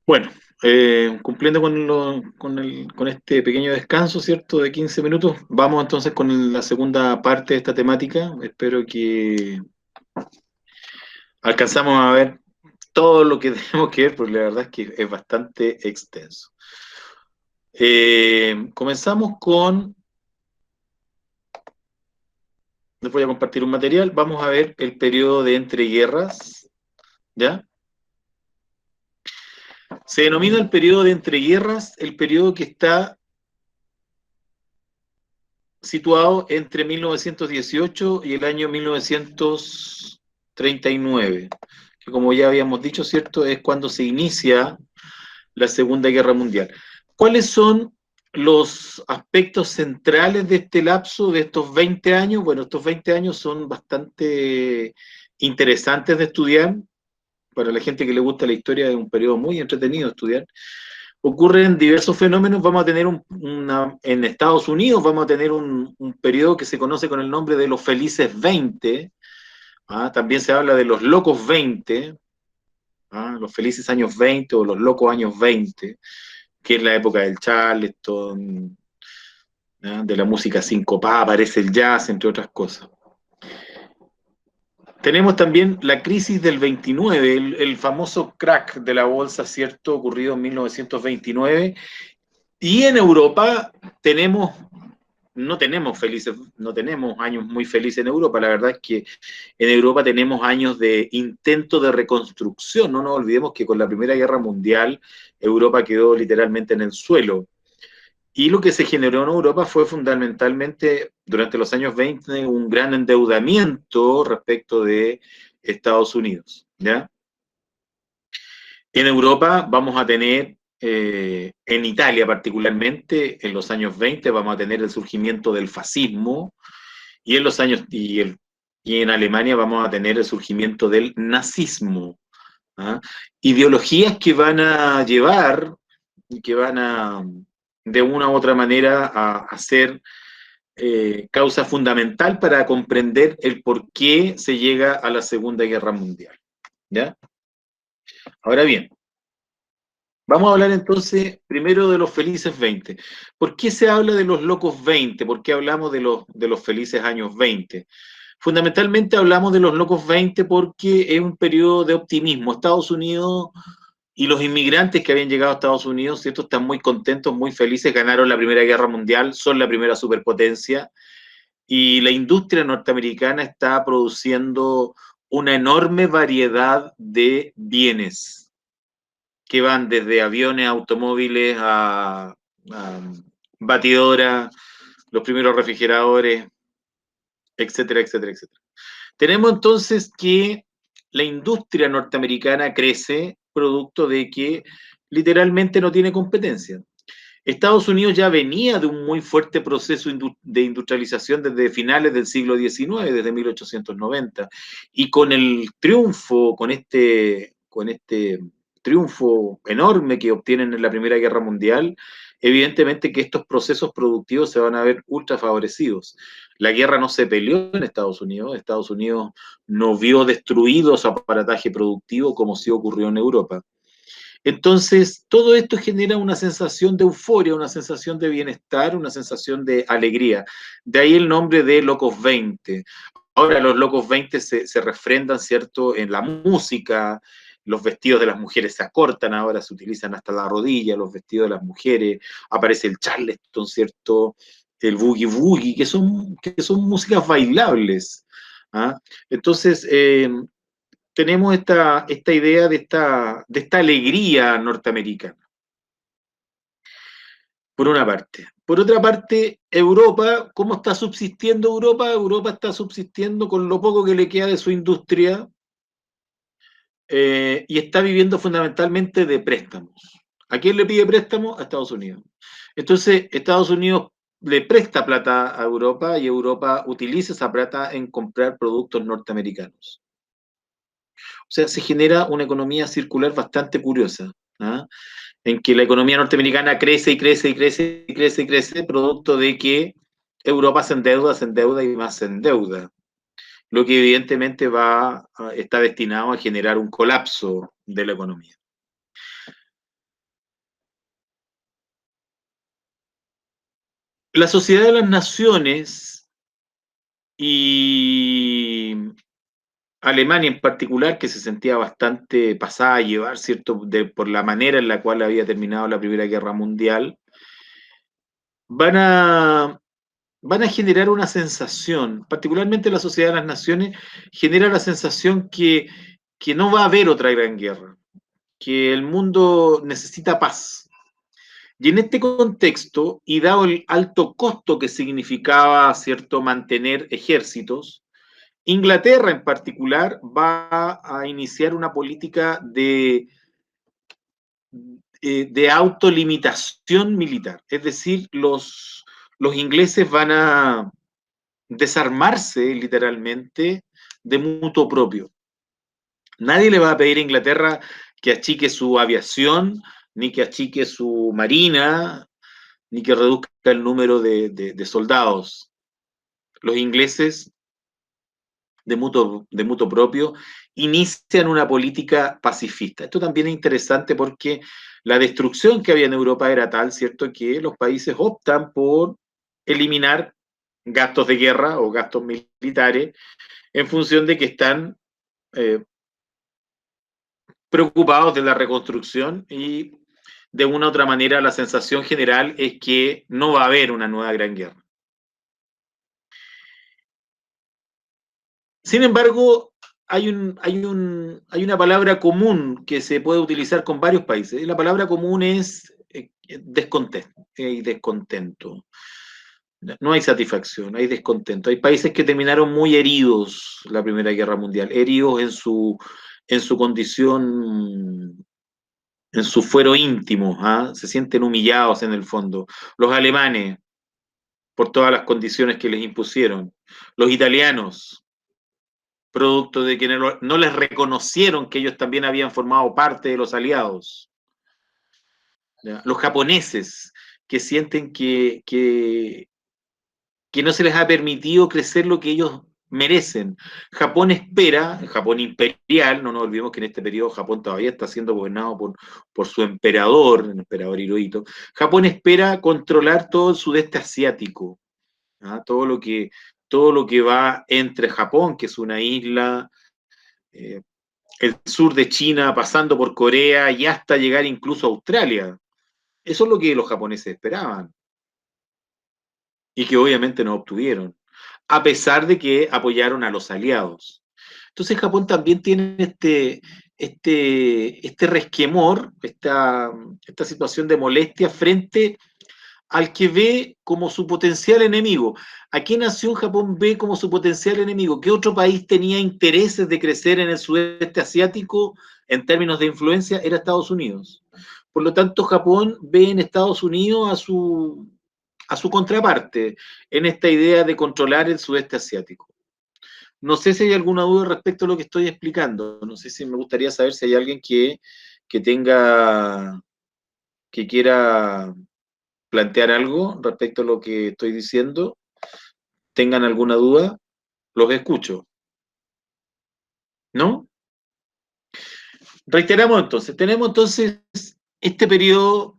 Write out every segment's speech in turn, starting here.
Bueno, cumpliendo con este pequeño descanso, ¿cierto? De 15 minutos, vamos entonces con la segunda parte de esta temática. Espero que alcanzamos a ver todo lo que tenemos que ver, porque la verdad es que es bastante extenso. Comenzamos con, les voy a compartir un material, vamos a ver el periodo de entreguerras, ¿ya? Se denomina el periodo de entreguerras el periodo que está situado entre 1918 y el año 1939, que como ya habíamos dicho, ¿cierto? Es cuando se inicia la Segunda Guerra Mundial. ¿Cuáles son los aspectos centrales de este lapso, de estos 20 años? Bueno, estos 20 años son bastante interesantes de estudiar. Para la gente que le gusta la historia es un periodo muy entretenido de estudiar. Ocurren diversos fenómenos. Vamos a tener en Estados Unidos vamos a tener un periodo que se conoce con el nombre de los felices 20. También se habla de los locos 20, los felices años 20 o los locos años 20, que es la época del Charleston, de la música sincopada, aparece el jazz, entre otras cosas. Tenemos también la crisis del 29, el famoso crack de la bolsa, ¿cierto? Ocurrido en 1929. Y en Europa tenemos, no tenemos años muy felices en Europa. La verdad es que en Europa tenemos años de intento de reconstrucción. No nos olvidemos que con la Primera Guerra Mundial Europa quedó literalmente en el suelo. Y lo que se generó en Europa fue fundamentalmente durante los años 20 un gran endeudamiento respecto de Estados Unidos, ¿ya? En Europa vamos a tener, en Italia particularmente, en los años 20 vamos a tener el surgimiento del fascismo y en los años y en Alemania vamos a tener el surgimiento del nazismo. ¿Ah? Ideologías que van a llevar y que van a, de una u otra manera, a ser causa fundamental para comprender el por qué se llega a la Segunda Guerra Mundial. ¿Ya? Ahora bien, vamos a hablar entonces primero de los felices 20. ¿Por qué se habla de los locos 20? ¿Por qué hablamos de los felices años 20? Fundamentalmente hablamos de los locos 20 porque es un periodo de optimismo. Estados Unidos y los inmigrantes que habían llegado a Estados Unidos, ¿cierto? Están muy contentos, muy felices, ganaron la Primera Guerra Mundial, son la primera superpotencia y la industria norteamericana está produciendo una enorme variedad de bienes que van desde aviones, automóviles a batidoras, los primeros refrigeradores, etcétera, etcétera, etcétera. Tenemos entonces que la industria norteamericana crece producto de que literalmente no tiene competencia. Estados Unidos ya venía de un muy fuerte proceso de industrialización desde finales del siglo XIX, desde 1890, y con el triunfo, con este triunfo enorme que obtienen en la Primera Guerra Mundial, evidentemente que estos procesos productivos se van a ver ultra favorecidos. La guerra no se peleó en Estados Unidos no vio destruido su aparataje productivo como sí ocurrió en Europa. Entonces, todo esto genera una sensación de euforia, una sensación de bienestar, una sensación de alegría. De ahí el nombre de Locos 20. Ahora los Locos 20 se refrendan, ¿cierto?, en la música, los vestidos de las mujeres se acortan, ahora se utilizan hasta la rodilla, los vestidos de las mujeres, aparece el charleston, ¿cierto?, el boogie boogie, que son músicas bailables. ¿Ah? Entonces, tenemos esta idea de esta alegría norteamericana, por una parte. Por otra parte, Europa, ¿cómo está subsistiendo Europa? Europa está subsistiendo con lo poco que le queda de su industria y está viviendo fundamentalmente de préstamos. ¿A quién le pide préstamos? A Estados Unidos. Entonces, Estados Unidos le presta plata a Europa y Europa utiliza esa plata en comprar productos norteamericanos. O sea, se genera una economía circular bastante curiosa, ¿ah? En que la economía norteamericana crece y crece y crece y crece y crece, producto de que Europa se endeuda y más se endeuda, lo que evidentemente va, está destinado a generar un colapso de la economía. La Sociedad de las Naciones y Alemania en particular, que se sentía bastante pasada a llevar, ¿cierto?, por la manera en la cual había terminado la Primera Guerra Mundial, van a, van a generar una sensación, particularmente la Sociedad de las Naciones, genera la sensación que no va a haber otra gran guerra, que el mundo necesita paz. Y en este contexto, y dado el alto costo que significaba, ¿cierto?, mantener ejércitos, Inglaterra en particular va a iniciar una política de autolimitación militar. Es decir, los ingleses van a desarmarse literalmente de mutuo propio. Nadie le va a pedir a Inglaterra que achique su aviación, ni que achique su marina, ni que reduzca el número de soldados. Los ingleses, de mutuo propio, inician una política pacifista. Esto también es interesante porque la destrucción que había en Europa era tal, ¿cierto?, que los países optan por eliminar gastos de guerra o gastos militares en función de que están eh, preocupados de la reconstrucción y de una u otra manera la sensación general es que no va a haber una nueva gran guerra. Sin embargo, hay una palabra común que se puede utilizar con varios países. Y la palabra común es descontento. Hay descontento. No hay satisfacción, hay descontento. Hay países que terminaron muy heridos la Primera Guerra Mundial, heridos en su condición, en su fuero íntimo, ¿ah? Se sienten humillados en el fondo. Los alemanes, por todas las condiciones que les impusieron. Los italianos, producto de que no les reconocieron que ellos también habían formado parte de los aliados. ¿Ya? Los japoneses, que sienten que no se les ha permitido crecer lo que ellos merecen. Japón espera, Japón imperial, no nos olvidemos que en este periodo Japón todavía está siendo gobernado por su emperador, el emperador Hirohito. Japón espera controlar todo el sudeste asiático, ¿ah? Todo lo que va entre Japón, que es una isla, eh, el sur de China, pasando por Corea y hasta llegar incluso a Australia. Eso es lo que los japoneses esperaban y que obviamente no obtuvieron, a pesar de que apoyaron a los aliados. Entonces Japón también tiene este resquemor, esta situación de molestia frente al que ve como su potencial enemigo. ¿A qué nación Japón ve como su potencial enemigo? ¿Qué otro país tenía intereses de crecer en el sudeste asiático en términos de influencia? Era Estados Unidos. Por lo tanto, Japón ve en Estados Unidos a su contraparte en esta idea de controlar el sudeste asiático. No sé si hay alguna duda respecto a lo que estoy explicando. No sé si me gustaría saber si hay alguien que tenga, que quiera plantear algo respecto a lo que estoy diciendo. ¿Tengan alguna duda? Los escucho. ¿No? Reiteramos entonces. Tenemos entonces este periodo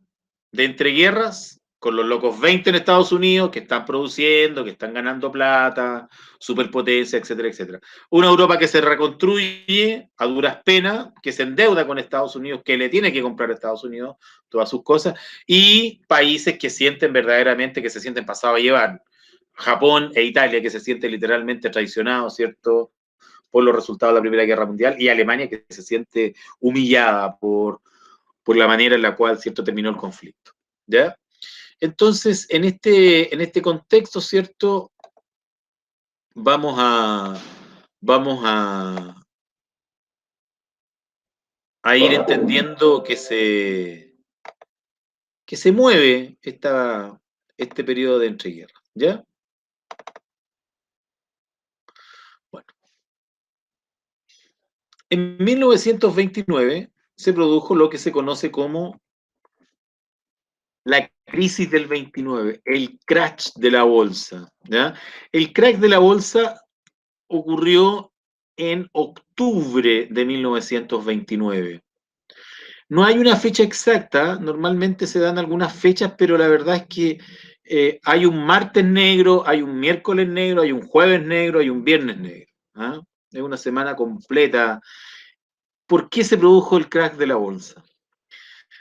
de entreguerras con los locos 20 en Estados Unidos que están produciendo, que están ganando plata, superpotencia, etcétera, etcétera. Una Europa que se reconstruye a duras penas, que se endeuda con Estados Unidos, que le tiene que comprar a Estados Unidos todas sus cosas, y países que sienten verdaderamente, que se sienten pasados a llevar. Japón e Italia, que se sienten literalmente traicionados, ¿cierto?, por los resultados de la Primera Guerra Mundial, y Alemania, que se siente humillada por la manera en la cual, ¿cierto?, terminó el conflicto. ¿Ya? Entonces, en este contexto, ¿cierto?, vamos a, vamos a ir entendiendo que se mueve este periodo de entreguerras. ¿Ya? Bueno, en 1929 se produjo lo que se conoce como la crisis del 29, el crash de la bolsa. ¿Ya? El crash de la bolsa ocurrió en octubre de 1929. No hay una fecha exacta, normalmente se dan algunas fechas, pero la verdad es que hay un martes negro, hay un miércoles negro, hay un jueves negro, hay un viernes negro. ¿Ah? Es una semana completa. ¿Por qué se produjo el crack de la bolsa?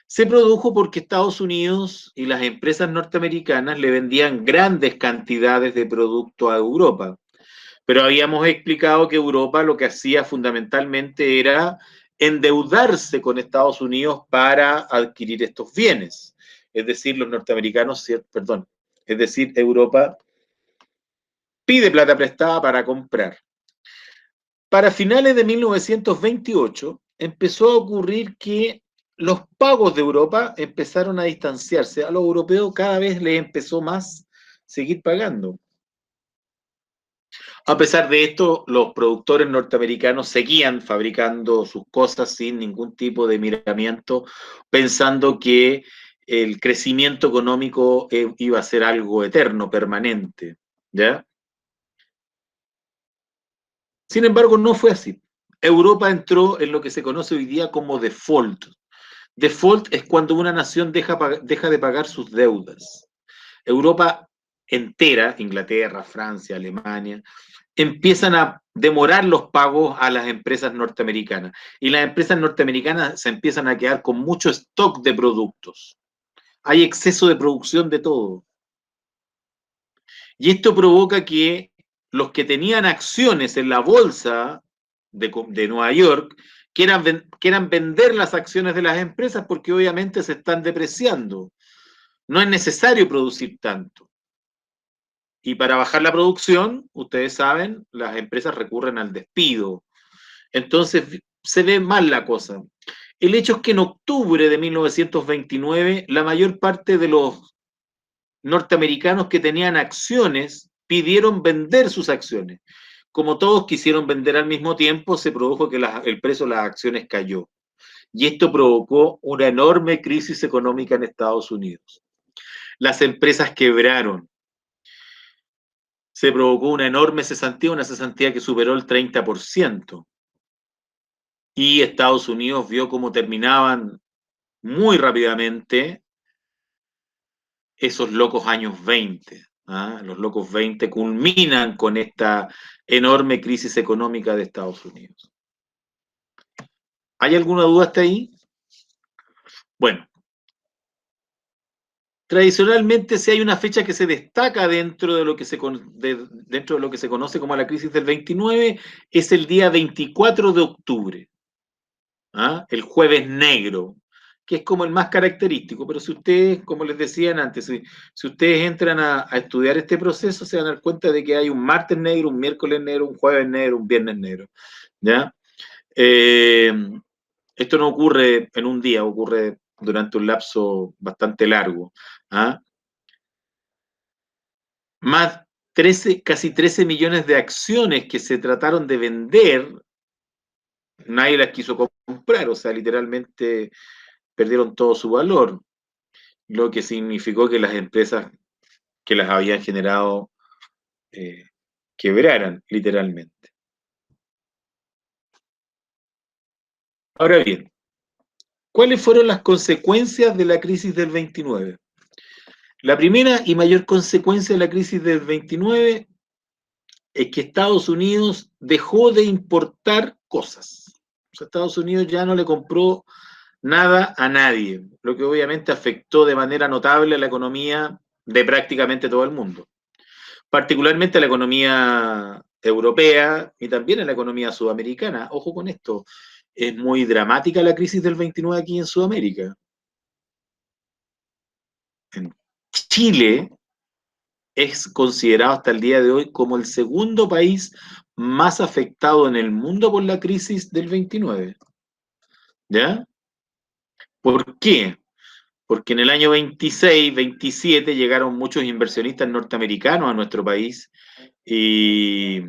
Se produjo porque Estados Unidos y las empresas norteamericanas le vendían grandes cantidades de producto a Europa. Pero habíamos explicado que Europa lo que hacía fundamentalmente era endeudarse con Estados Unidos para adquirir estos bienes. Es decir, los norteamericanos, perdón, es decir, Europa pide plata prestada para comprar. Para finales de 1928 empezó a ocurrir que los pagos de Europa empezaron a distanciarse. A los europeos cada vez les empezó más seguir pagando. A pesar de esto, los productores norteamericanos seguían fabricando sus cosas sin ningún tipo de miramiento, pensando que el crecimiento económico iba a ser algo eterno, permanente. ¿Ya? Sin embargo, no fue así. Europa entró en lo que se conoce hoy día como default. Default es cuando una nación deja de pagar sus deudas. Europa entera, Inglaterra, Francia, Alemania, empiezan a demorar los pagos a las empresas norteamericanas. Y las empresas norteamericanas se empiezan a quedar con mucho stock de productos. Hay exceso de producción de todo. Y esto provoca que los que tenían acciones en la bolsa de Nueva York quieran vender las acciones de las empresas porque obviamente se están depreciando. No es necesario producir tanto. Y para bajar la producción, ustedes saben, las empresas recurren al despido. Entonces se ve mal la cosa. El hecho es que en octubre de 1929, la mayor parte de los norteamericanos que tenían acciones pidieron vender sus acciones. Como todos quisieron vender al mismo tiempo, se produjo que el precio de las acciones cayó. Y esto provocó una enorme crisis económica en Estados Unidos. Las empresas quebraron. Se provocó una cesantía que superó el 30%. Y Estados Unidos vio cómo terminaban muy rápidamente esos locos años 20. ¿Ah? Los locos 20 culminan con esta enorme crisis económica de Estados Unidos. ¿Hay alguna duda hasta ahí? Bueno, tradicionalmente si hay una fecha que se destaca dentro de lo que dentro de lo que se conoce como la crisis del 29, es el día 24 de octubre, ¿ah? El jueves negro, que es como el más característico, pero si ustedes, como les decían antes, si ustedes entran a estudiar este proceso, se van a dar cuenta de que hay un martes negro, un miércoles negro, un jueves negro, un viernes negro, ¿ya? Eh, Esto no ocurre en un día, ocurre durante un lapso bastante largo, ¿ah? Más casi 13 millones de acciones que se trataron de vender, nadie las quiso comprar, o sea, literalmente perdieron todo su valor, lo que significó que las empresas que las habían generado eh, quebraran, literalmente. Ahora bien, ¿cuáles fueron las consecuencias de la crisis del 29? La primera y mayor consecuencia de la crisis del 29 es que Estados Unidos dejó de importar cosas. O sea, Estados Unidos ya no le compró nada a nadie, lo que obviamente afectó de manera notable a la economía de prácticamente todo el mundo, particularmente a la economía europea y también a la economía sudamericana. Ojo con esto, es muy dramática la crisis del 29 aquí en Sudamérica. En Chile es considerado hasta el día de hoy como el segundo país más afectado en el mundo por la crisis del 29. ¿Ya? ¿Por qué? Porque en el año 26, 27 llegaron muchos inversionistas norteamericanos a nuestro país y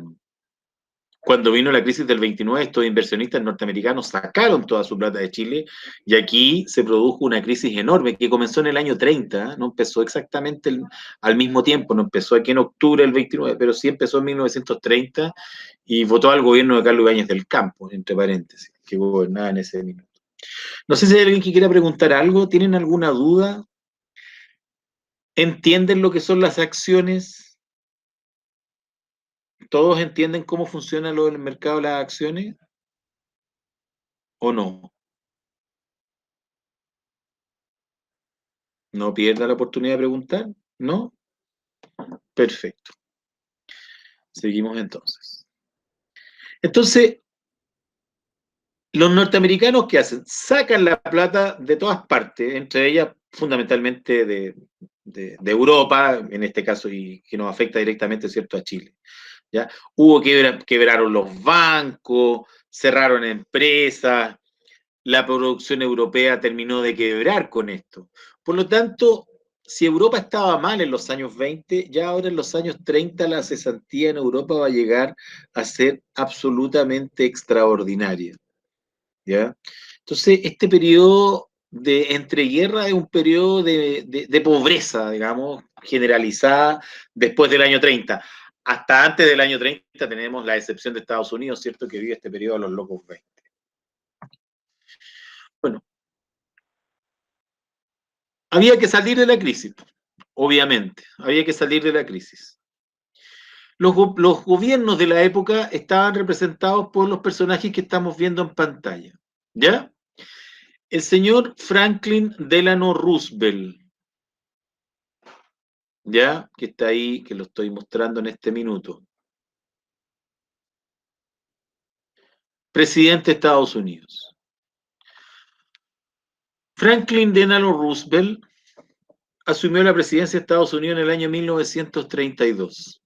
cuando vino la crisis del 29, estos inversionistas norteamericanos sacaron toda su plata de Chile y aquí se produjo una crisis enorme que comenzó en el año 30, no empezó exactamente al mismo tiempo, no empezó aquí en octubre del 29, pero sí empezó en 1930 y votó al gobierno de Carlos Ibáñez del Campo, entre paréntesis, que gobernaba en ese minuto. No sé si hay alguien que quiera preguntar algo, ¿tienen alguna duda? ¿Entienden lo que son las acciones? ¿Todos entienden cómo funciona lo del mercado de las acciones o no? ¿No pierda la oportunidad de preguntar? ¿No? Perfecto. Seguimos entonces. Entonces, los norteamericanos, ¿qué hacen? Sacan la plata de todas partes, entre ellas fundamentalmente de Europa, en este caso, y que nos afecta directamente, ¿cierto?, a Chile. ¿Ya? Quebraron los bancos, cerraron empresas, la producción europea terminó de quebrar con esto. Por lo tanto, si Europa estaba mal en los años 20, ya ahora en los años 30 la cesantía en Europa va a llegar a ser absolutamente extraordinaria. ¿Ya? Entonces, este periodo de entreguerra es un periodo de pobreza, digamos, generalizada después del año 30. Hasta antes del año 30 tenemos la excepción de Estados Unidos, ¿cierto?, que vive este periodo de los locos 20. Bueno, había que salir de la crisis, obviamente, había que salir de la crisis. Los gobiernos de la época estaban representados por los personajes que estamos viendo en pantalla, ¿ya? El señor Franklin Delano Roosevelt, ¿ya? Que está ahí, que lo estoy mostrando en este minuto. Presidente de Estados Unidos. Franklin Delano Roosevelt asumió la presidencia de Estados Unidos en el año 1932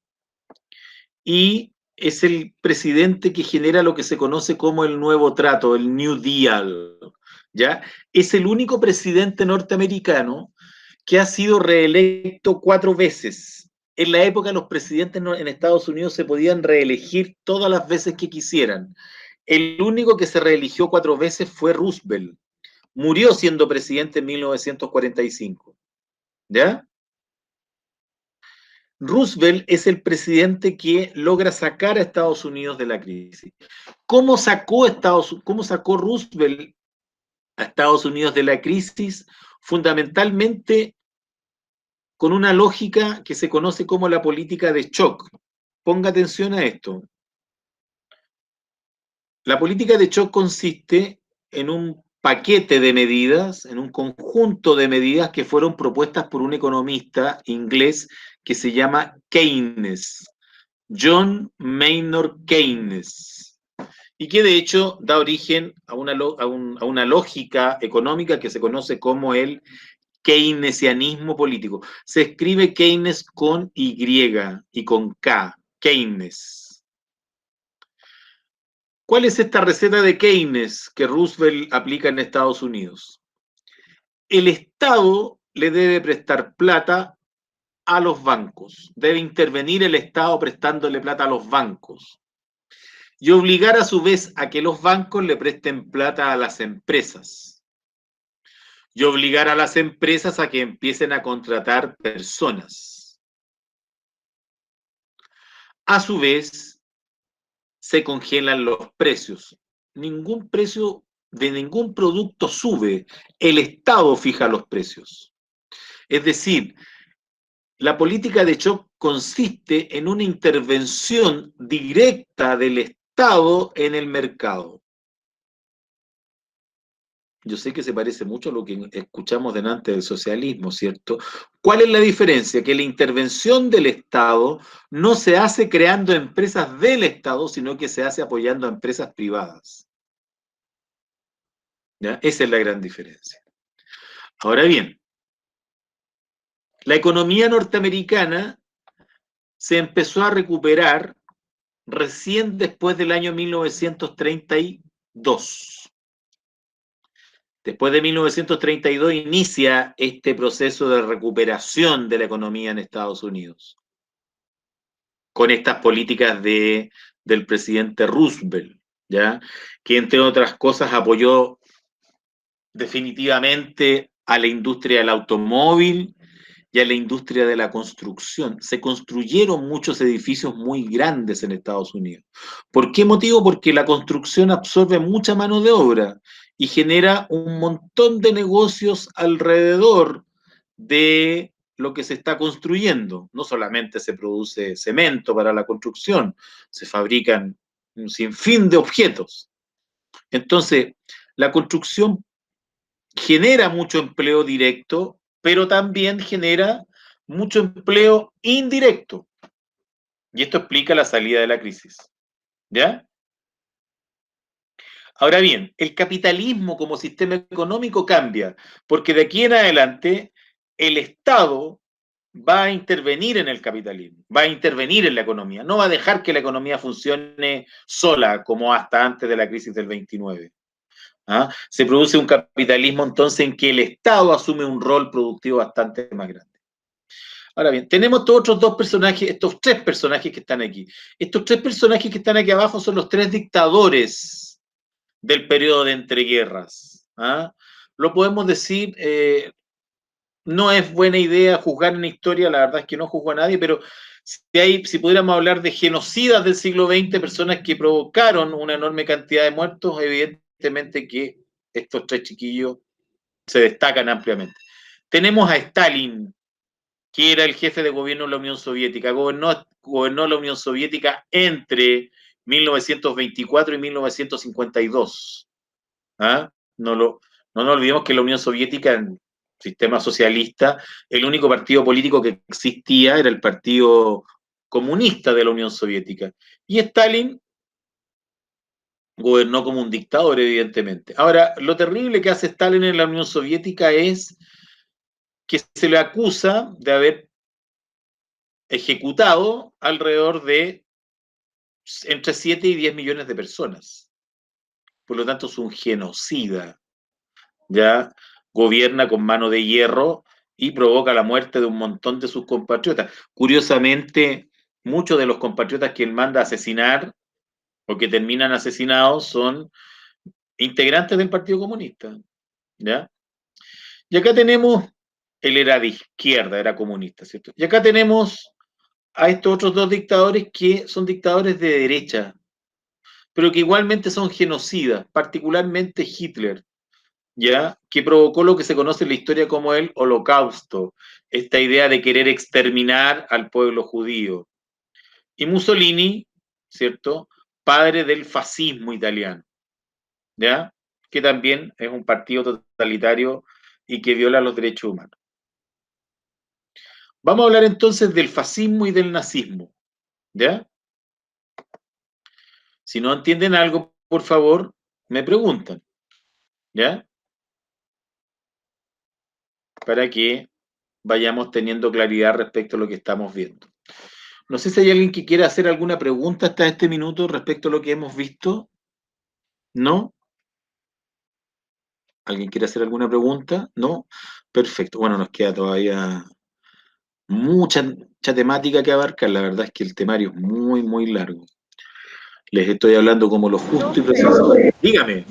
y es el presidente que genera lo que se conoce como el nuevo trato, el New Deal, ¿ya? Es el único presidente norteamericano que ha sido reelecto 4 veces. En la época los presidentes en Estados Unidos se podían reelegir todas las veces que quisieran. El único que se reeligió 4 veces fue Roosevelt. Murió siendo presidente en 1945. ¿Ya? Roosevelt es el presidente que logra sacar a Estados Unidos de la crisis. ¿Cómo sacó Roosevelt a Estados Unidos de la crisis? Fundamentalmente con una lógica que se conoce como la política de shock. Ponga atención a esto. La política de shock consiste en un paquete de medidas, en un conjunto de medidas que fueron propuestas por un economista inglés que se llama Keynes, John Maynard Keynes, y que de hecho da origen a una lógica económica que se conoce como el keynesianismo político. Se escribe Keynes con Y y con K, Keynes. ¿Cuál es esta receta de Keynes que Roosevelt aplica en Estados Unidos? El Estado le debe prestar plata a los bancos, debe intervenir el Estado prestándole plata a los bancos y obligar a su vez a que los bancos le presten plata a las empresas y obligar a las empresas a que empiecen a contratar personas. A su vez, se congelan los precios. Ningún precio de ningún producto sube, el Estado fija los precios. Es decir, la política de shock consiste en una intervención directa del Estado en el mercado. Yo sé que se parece mucho a lo que escuchamos delante del socialismo, ¿cierto? ¿Cuál es la diferencia? Que la intervención del Estado no se hace creando empresas del Estado, sino que se hace apoyando a empresas privadas. ¿Ya? Esa es la gran diferencia. Ahora bien, la economía norteamericana se empezó a recuperar recién después del año 1932. Después de 1932 inicia este proceso de recuperación de la economía en Estados Unidos, con estas políticas del presidente Roosevelt, ¿ya? Que entre otras cosas apoyó definitivamente a la industria del automóvil y a la industria de la construcción. Se construyeron muchos edificios muy grandes en Estados Unidos. ¿Por qué motivo? Porque la construcción absorbe mucha mano de obra y genera un montón de negocios alrededor de lo que se está construyendo. No solamente se produce cemento para la construcción, se fabrican un sinfín de objetos. Entonces, la construcción genera mucho empleo directo, pero también genera mucho empleo indirecto. Y esto explica la salida de la crisis. ¿Ya? Ahora bien, el capitalismo como sistema económico cambia, porque de aquí en adelante el Estado va a intervenir en el capitalismo, va a intervenir en la economía, no va a dejar que la economía funcione sola como hasta antes de la crisis del 29. ¿Ah? Se produce un capitalismo entonces en que el Estado asume un rol productivo bastante más grande. Ahora bien, tenemos estos otros dos personajes, estos tres personajes que están aquí. Estos tres personajes que están aquí abajo son los tres dictadores del periodo de entreguerras. ¿Ah? Lo podemos decir, no es buena idea juzgar en historia, la verdad es que no juzgo a nadie, pero si pudiéramos hablar de genocidas del siglo XX, personas que provocaron una enorme cantidad de muertos, evidentemente que estos tres chiquillos se destacan ampliamente. Tenemos a Stalin, que era el jefe de gobierno de la Unión Soviética, gobernó la Unión Soviética entre 1924 y 1952. ¿Ah? No nos olvidemos que la Unión Soviética, en sistema socialista, el único partido político que existía era el Partido Comunista de la Unión Soviética. Y Stalin gobernó como un dictador, evidentemente. Ahora, lo terrible que hace Stalin en la Unión Soviética es que se le acusa de haber ejecutado alrededor de entre 7 y 10 millones de personas. Por lo tanto, es un genocida. Ya gobierna con mano de hierro y provoca la muerte de un montón de sus compatriotas. Curiosamente, muchos de los compatriotas que él manda a asesinar o que terminan asesinados son integrantes del Partido Comunista. ¿Ya? Y acá tenemos, él era de izquierda, era comunista, ¿cierto? Y acá tenemos a estos otros dos dictadores que son dictadores de derecha, pero que igualmente son genocidas, particularmente Hitler, ¿ya? Que provocó lo que se conoce en la historia como el Holocausto, esta idea de querer exterminar al pueblo judío. Y Mussolini, ¿cierto? Padre del fascismo italiano, ¿ya? Que también es un partido totalitario y que viola los derechos humanos. Vamos a hablar entonces del fascismo y del nazismo, ¿ya? Si no entienden algo, por favor, me preguntan, ¿ya? Para que vayamos teniendo claridad respecto a lo que estamos viendo. No sé si hay alguien que quiera hacer alguna pregunta hasta este minuto respecto a lo que hemos visto. ¿No? ¿Alguien quiere hacer alguna pregunta? ¿No? Perfecto. Bueno, nos queda todavía mucha temática que abarcar. La verdad es que el temario es muy, muy largo. Les estoy hablando como lo justo y preciso. Dígame.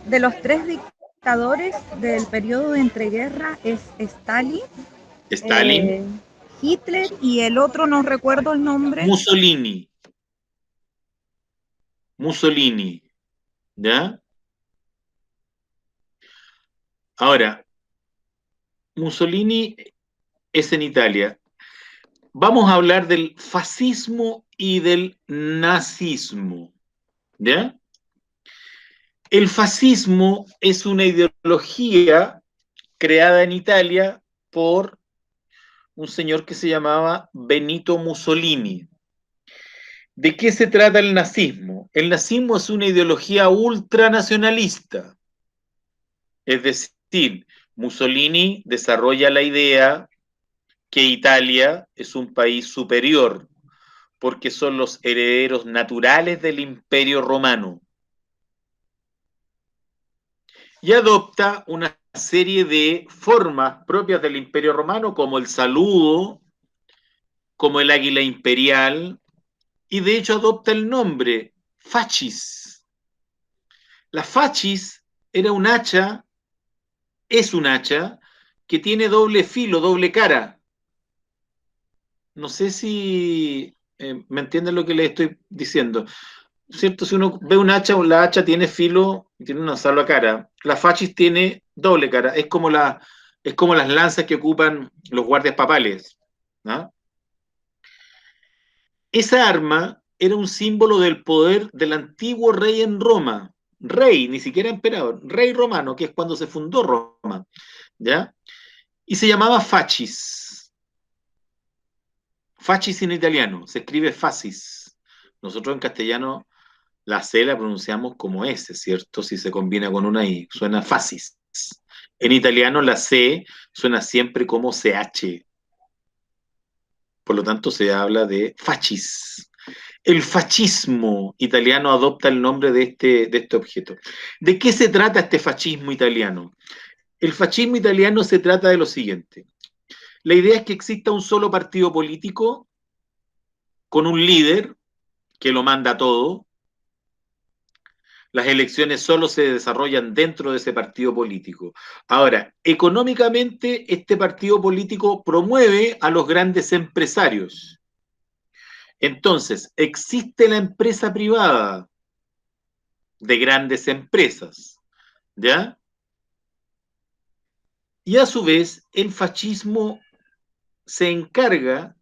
De los tres dictadores del periodo de entreguerra es Stalin, Stalin, Hitler y el otro no recuerdo el nombre. Mussolini. Mussolini. ¿Ya? Ahora, Mussolini es en Italia. Vamos a hablar del fascismo y del nazismo. ¿Ya? El fascismo es una ideología creada en Italia por un señor que se llamaba Benito Mussolini. ¿De qué se trata el nazismo? El nazismo es una ideología ultranacionalista. Es decir, Mussolini desarrolla la idea que Italia es un país superior porque son los herederos naturales del Imperio Romano. Y adopta una serie de formas propias del Imperio Romano, como el saludo, como el águila imperial, y de hecho adopta el nombre fascis. La fascis era un hacha, es un hacha, que tiene doble filo, doble cara. No sé si me entienden lo que les estoy diciendo. ¿Cierto? Si uno ve un hacha, la hacha tiene filo, tiene una sola cara. La fascis tiene doble cara. Es como Es como las lanzas que ocupan los guardias papales, ¿no? Esa arma era un símbolo del poder del antiguo rey en Roma. Rey, ni siquiera emperador, rey romano, que es cuando se fundó Roma, ¿ya? Y se llamaba fascis. Fascis en italiano, se escribe fascis. Nosotros en castellano la C la pronunciamos como S, ¿cierto? Si se combina con una I, suena fascis. En italiano la C suena siempre como CH, por lo tanto se habla de fascis. El fascismo italiano adopta el nombre de este objeto. ¿De qué se trata este fascismo italiano? El fascismo italiano se trata de lo siguiente. La idea es que exista un solo partido político con un líder que lo manda todo. Las elecciones solo se desarrollan dentro de ese partido político. Ahora, económicamente, este partido político promueve a los grandes empresarios. Entonces, existe la empresa privada de grandes empresas, ¿ya? Y a su vez, el fascismo se encarga,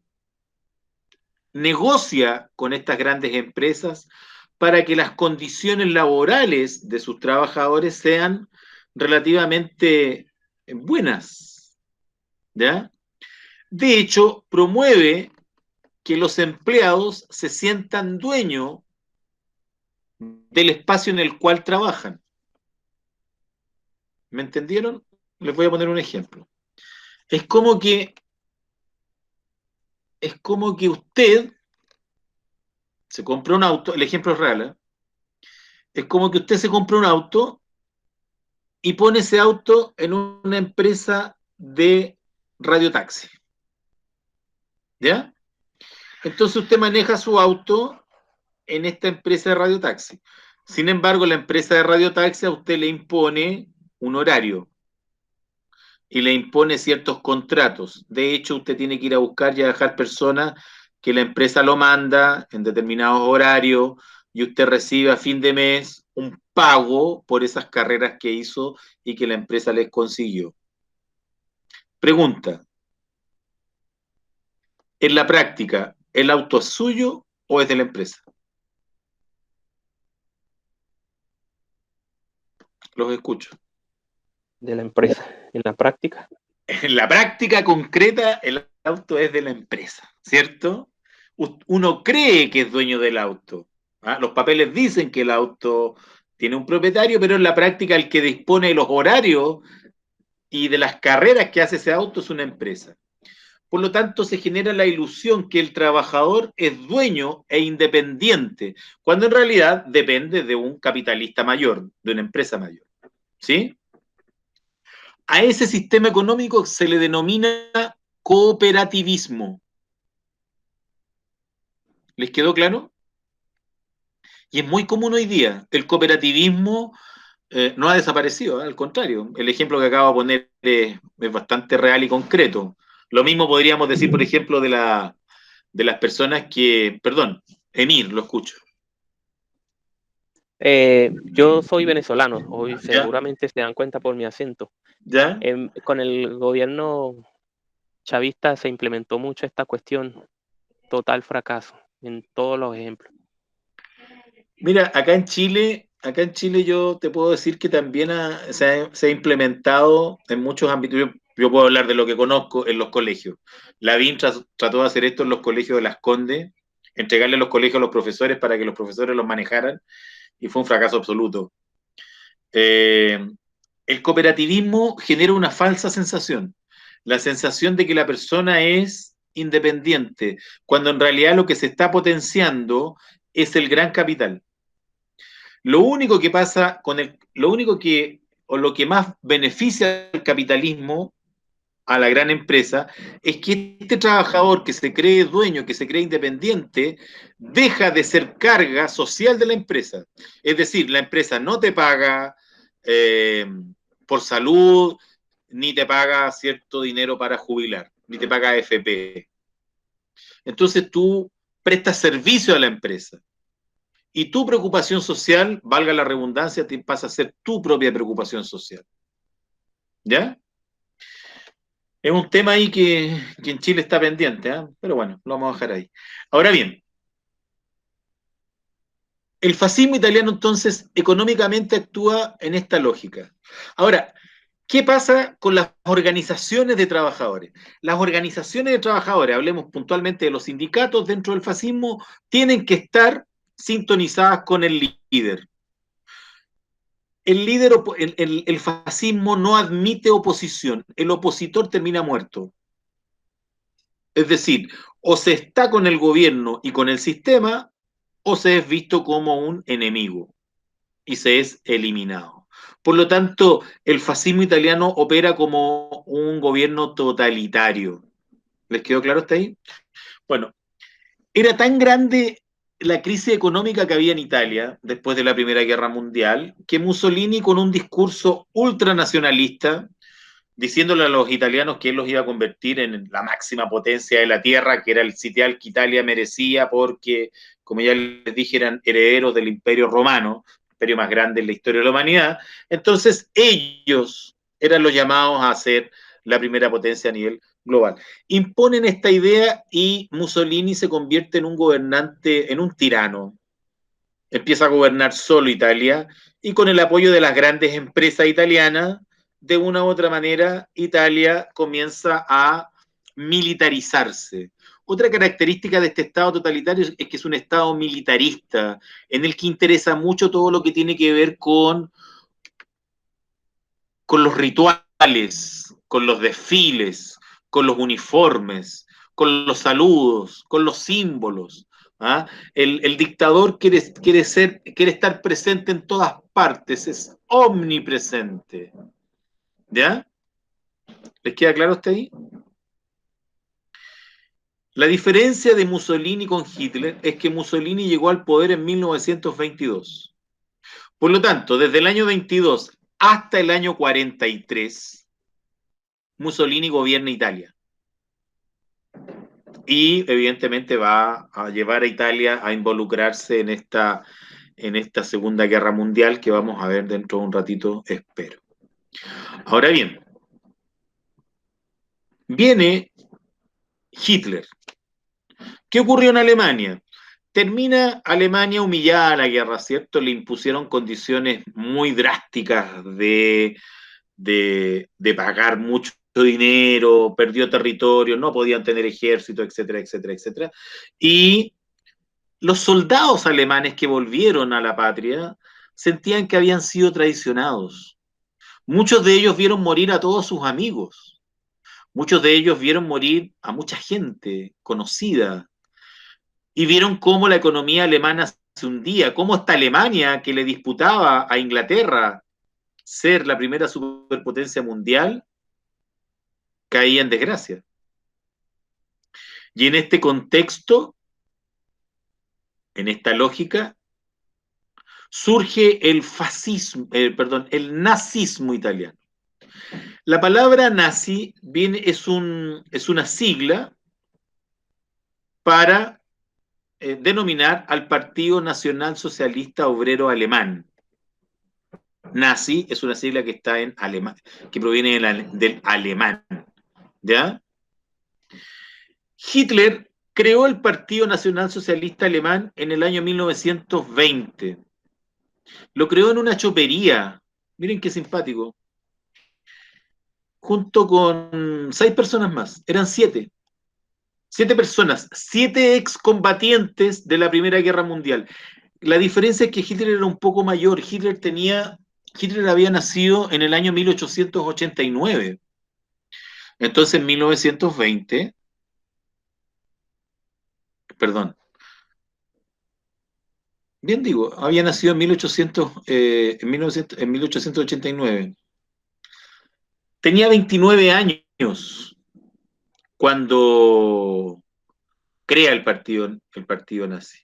negocia con estas grandes empresas para que las condiciones laborales de sus trabajadores sean relativamente buenas, ¿ya? De hecho, promueve que los empleados se sientan dueños del espacio en el cual trabajan. ¿Me entendieron? Les voy a poner un ejemplo. Es como que, es como que usted se compró un auto, el ejemplo es real, ¿eh? Es como que usted se compró un auto y pone ese auto en una empresa de radiotaxi, ¿ya? Entonces usted maneja su auto en esta empresa de radiotaxi. Sin embargo, la empresa de radiotaxi a usted le impone un horario y le impone ciertos contratos. De hecho, usted tiene que ir a buscar y a dejar personas que la empresa lo manda en determinados horarios y usted recibe a fin de mes un pago por esas carreras que hizo y que la empresa les consiguió. Pregunta, en la práctica, ¿el auto es suyo o es de la empresa? Los escucho. De la empresa. En la práctica. En la práctica concreta, el auto es de la empresa, ¿cierto? Uno cree que es dueño del auto. ¿Ah? Los papeles dicen que el auto tiene un propietario, pero en la práctica el que dispone de los horarios y de las carreras que hace ese auto es una empresa. Por lo tanto, se genera la ilusión que el trabajador es dueño e independiente, cuando en realidad depende de un capitalista mayor, de una empresa mayor. ¿Sí? A ese sistema económico se le denomina cooperativismo. ¿Les quedó claro? Y es muy común hoy día. El cooperativismo no ha desaparecido, al contrario. El ejemplo que acabo de poner es bastante real y concreto. Lo mismo podríamos decir, por ejemplo, de las personas que, perdón, Emir, lo escucho. Yo soy venezolano, hoy ¿Ya? seguramente se dan cuenta por mi acento. ¿Ya? Con el gobierno chavista se implementó mucho esta cuestión, total fracaso en todos los ejemplos. Mira, acá en Chile yo te puedo decir que también se ha implementado en muchos ámbitos. Yo puedo hablar de lo que conozco en los colegios. La BIN trató de hacer esto en los colegios de Las Condes, entregarle los colegios a los profesores para que los profesores los manejaran, y fue un fracaso absoluto. Eh, el cooperativismo genera una falsa sensación, la sensación de que la persona es independiente, cuando en realidad lo que se está potenciando es el gran capital. Lo único que pasa con lo único que, o lo que más beneficia al capitalismo, a la gran empresa, es que este trabajador que se cree dueño, que se cree independiente, deja de ser carga social de la empresa. Es decir, la empresa no te paga eh, por salud, ni te paga cierto dinero para jubilar, ni te paga AFP. Entonces tú prestas servicio a la empresa. Y tu preocupación social, valga la redundancia, te pasa a ser tu propia preocupación social. ¿Ya? Es un tema ahí que en Chile está pendiente, ¿eh? Pero bueno, lo vamos a dejar ahí. Ahora bien, el fascismo italiano entonces económicamente actúa en esta lógica. Ahora, ¿qué pasa con las organizaciones de trabajadores? Las organizaciones de trabajadores, hablemos puntualmente de los sindicatos dentro del fascismo, tienen que estar sintonizadas con el líder. El fascismo no admite oposición, el opositor termina muerto. Es decir, o se está con el gobierno y con el sistema, o se es visto como un enemigo y se es eliminado. Por lo tanto, el fascismo italiano opera como un gobierno totalitario. ¿Les quedó claro hasta ahí? Bueno, era tan grande la crisis económica que había en Italia después de la Primera Guerra Mundial que Mussolini, con un discurso ultranacionalista, diciéndole a los italianos que él los iba a convertir en la máxima potencia de la tierra, que era el sitial que Italia merecía porque, como ya les dije, eran herederos del Imperio Romano, el imperio más grande en la historia de la humanidad. Entonces ellos eran los llamados a ser la primera potencia a nivel global. Imponen esta idea y Mussolini se convierte en un gobernante, en un tirano. Empieza a gobernar solo Italia y con el apoyo de las grandes empresas italianas, de una u otra manera, Italia comienza a militarizarse. Otra característica de este Estado totalitario es que es un Estado militarista, en el que interesa mucho todo lo que tiene que ver con los rituales, con los desfiles, con los uniformes, con los saludos, con los símbolos. ¿Ah? El dictador quiere estar presente en todas partes, es omnipresente. ¿Ya? ¿Les queda claro hasta ahí? La diferencia de Mussolini con Hitler es que Mussolini llegó al poder en 1922. Por lo tanto, desde el año 22 hasta el año 43, Mussolini gobierna Italia. Y evidentemente va a llevar a Italia a involucrarse en esta Segunda Guerra Mundial que vamos a ver dentro de un ratito, espero. Ahora bien, viene Hitler. ¿Qué ocurrió en Alemania? Termina Alemania humillada a la guerra, ¿cierto? Le impusieron condiciones muy drásticas de pagar mucho dinero, perdió territorio, no podían tener ejército, etcétera, etcétera, etcétera. Y los soldados alemanes que volvieron a la patria sentían que habían sido traicionados. Muchos de ellos vieron morir a todos sus amigos. Muchos de ellos vieron morir a mucha gente conocida y vieron cómo la economía alemana se hundía, cómo esta Alemania que le disputaba a Inglaterra ser la primera superpotencia mundial caía en desgracia. Y en este contexto, en esta lógica, surge el fascismo, el nazismo italiano. La palabra nazi es una sigla para denominar al Partido Nacional Socialista Obrero Alemán. Nazi es una sigla que está en alemán, que proviene del alemán. ¿Ya? Hitler creó el Partido Nacional Socialista Alemán en el año 1920. Lo creó en una chopería. Miren qué simpático. Junto con 6 personas más. Eran 7. 7 personas, 7 excombatientes de la Primera Guerra Mundial. La diferencia es que Hitler era un poco mayor. Hitler había nacido en el año 1889. Entonces, en 1920, perdón, bien digo, había nacido en 1889. Tenía 29 años cuando crea el partido nazi.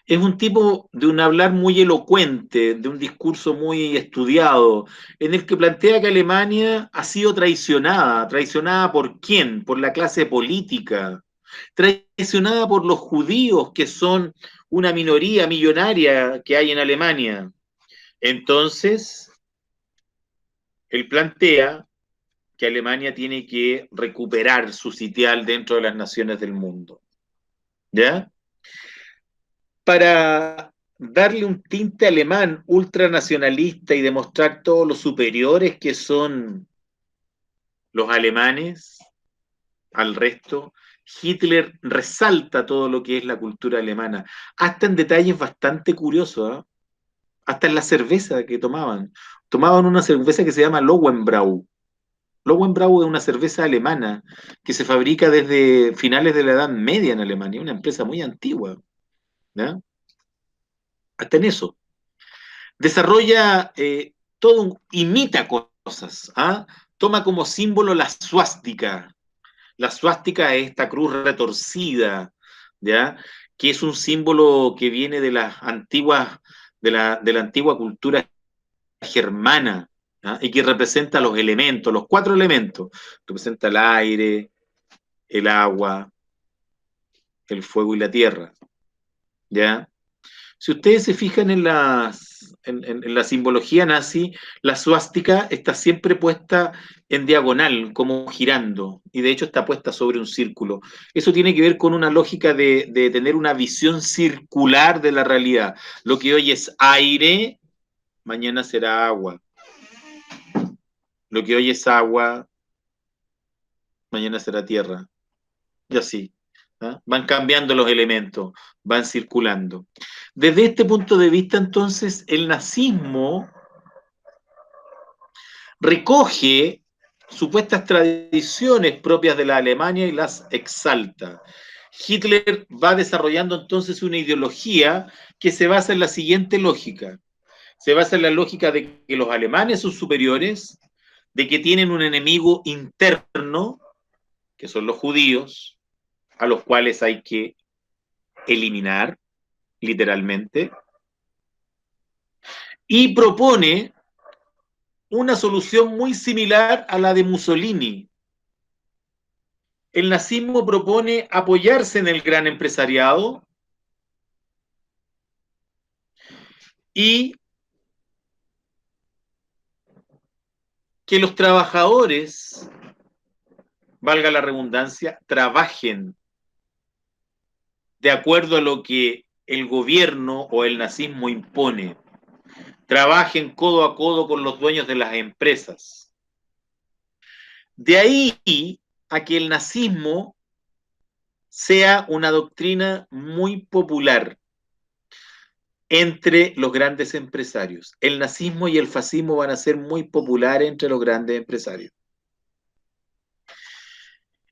Es un tipo de un hablar muy elocuente, de un discurso muy estudiado, en el que plantea que Alemania ha sido traicionada. ¿Traicionada por quién? Por la clase política. Traicionada por los judíos, que son una minoría millonaria que hay en Alemania. Entonces, él plantea que Alemania tiene que recuperar su sitial dentro de las naciones del mundo. ¿Ya? Para darle un tinte alemán ultranacionalista y demostrar todos los superiores que son los alemanes al resto, Hitler resalta todo lo que es la cultura alemana, hasta en detalles bastante curiosos, ¿eh? Hasta en la cerveza que tomaban. Tomaban una cerveza que se llama Löwenbräu. Löwenbräu es una cerveza alemana que se fabrica desde finales de la Edad Media en Alemania, una empresa muy antigua, ¿ya? Hasta en eso. Desarrolla todo, imita cosas, ¿ah? Toma como símbolo la suástica. La suástica es esta cruz retorcida, ¿ya? Que es un símbolo que viene de las antiguas, de la antigua cultura germana, ¿ah? Y que representa los elementos, los 4 elementos. Representa el aire, el agua, el fuego y la tierra, ¿ya? Si ustedes se fijan en la simbología nazi, la suástica está siempre puesta en diagonal, como girando, y de hecho está puesta sobre un círculo. Eso tiene que ver con una lógica de tener una visión circular de la realidad. Lo que hoy es aire, mañana será agua. Lo que hoy es agua, mañana será tierra. Y así. ¿Ah? Van cambiando los elementos, van circulando. Desde este punto de vista, entonces, el nazismo recoge supuestas tradiciones propias de la Alemania y las exalta. Hitler va desarrollando entonces una ideología que se basa en la siguiente lógica. Se basa en la lógica de que los alemanes son superiores, de que tienen un enemigo interno, que son los judíos, a los cuales hay que eliminar, literalmente, y propone una solución muy similar a la de Mussolini. El nazismo propone apoyarse en el gran empresariado y que los trabajadores, valga la redundancia, trabajen de acuerdo a lo que el gobierno o el nazismo impone. Trabajen codo a codo con los dueños de las empresas. De ahí a que el nazismo sea una doctrina muy popular entre los grandes empresarios. El nazismo y el fascismo van a ser muy populares entre los grandes empresarios.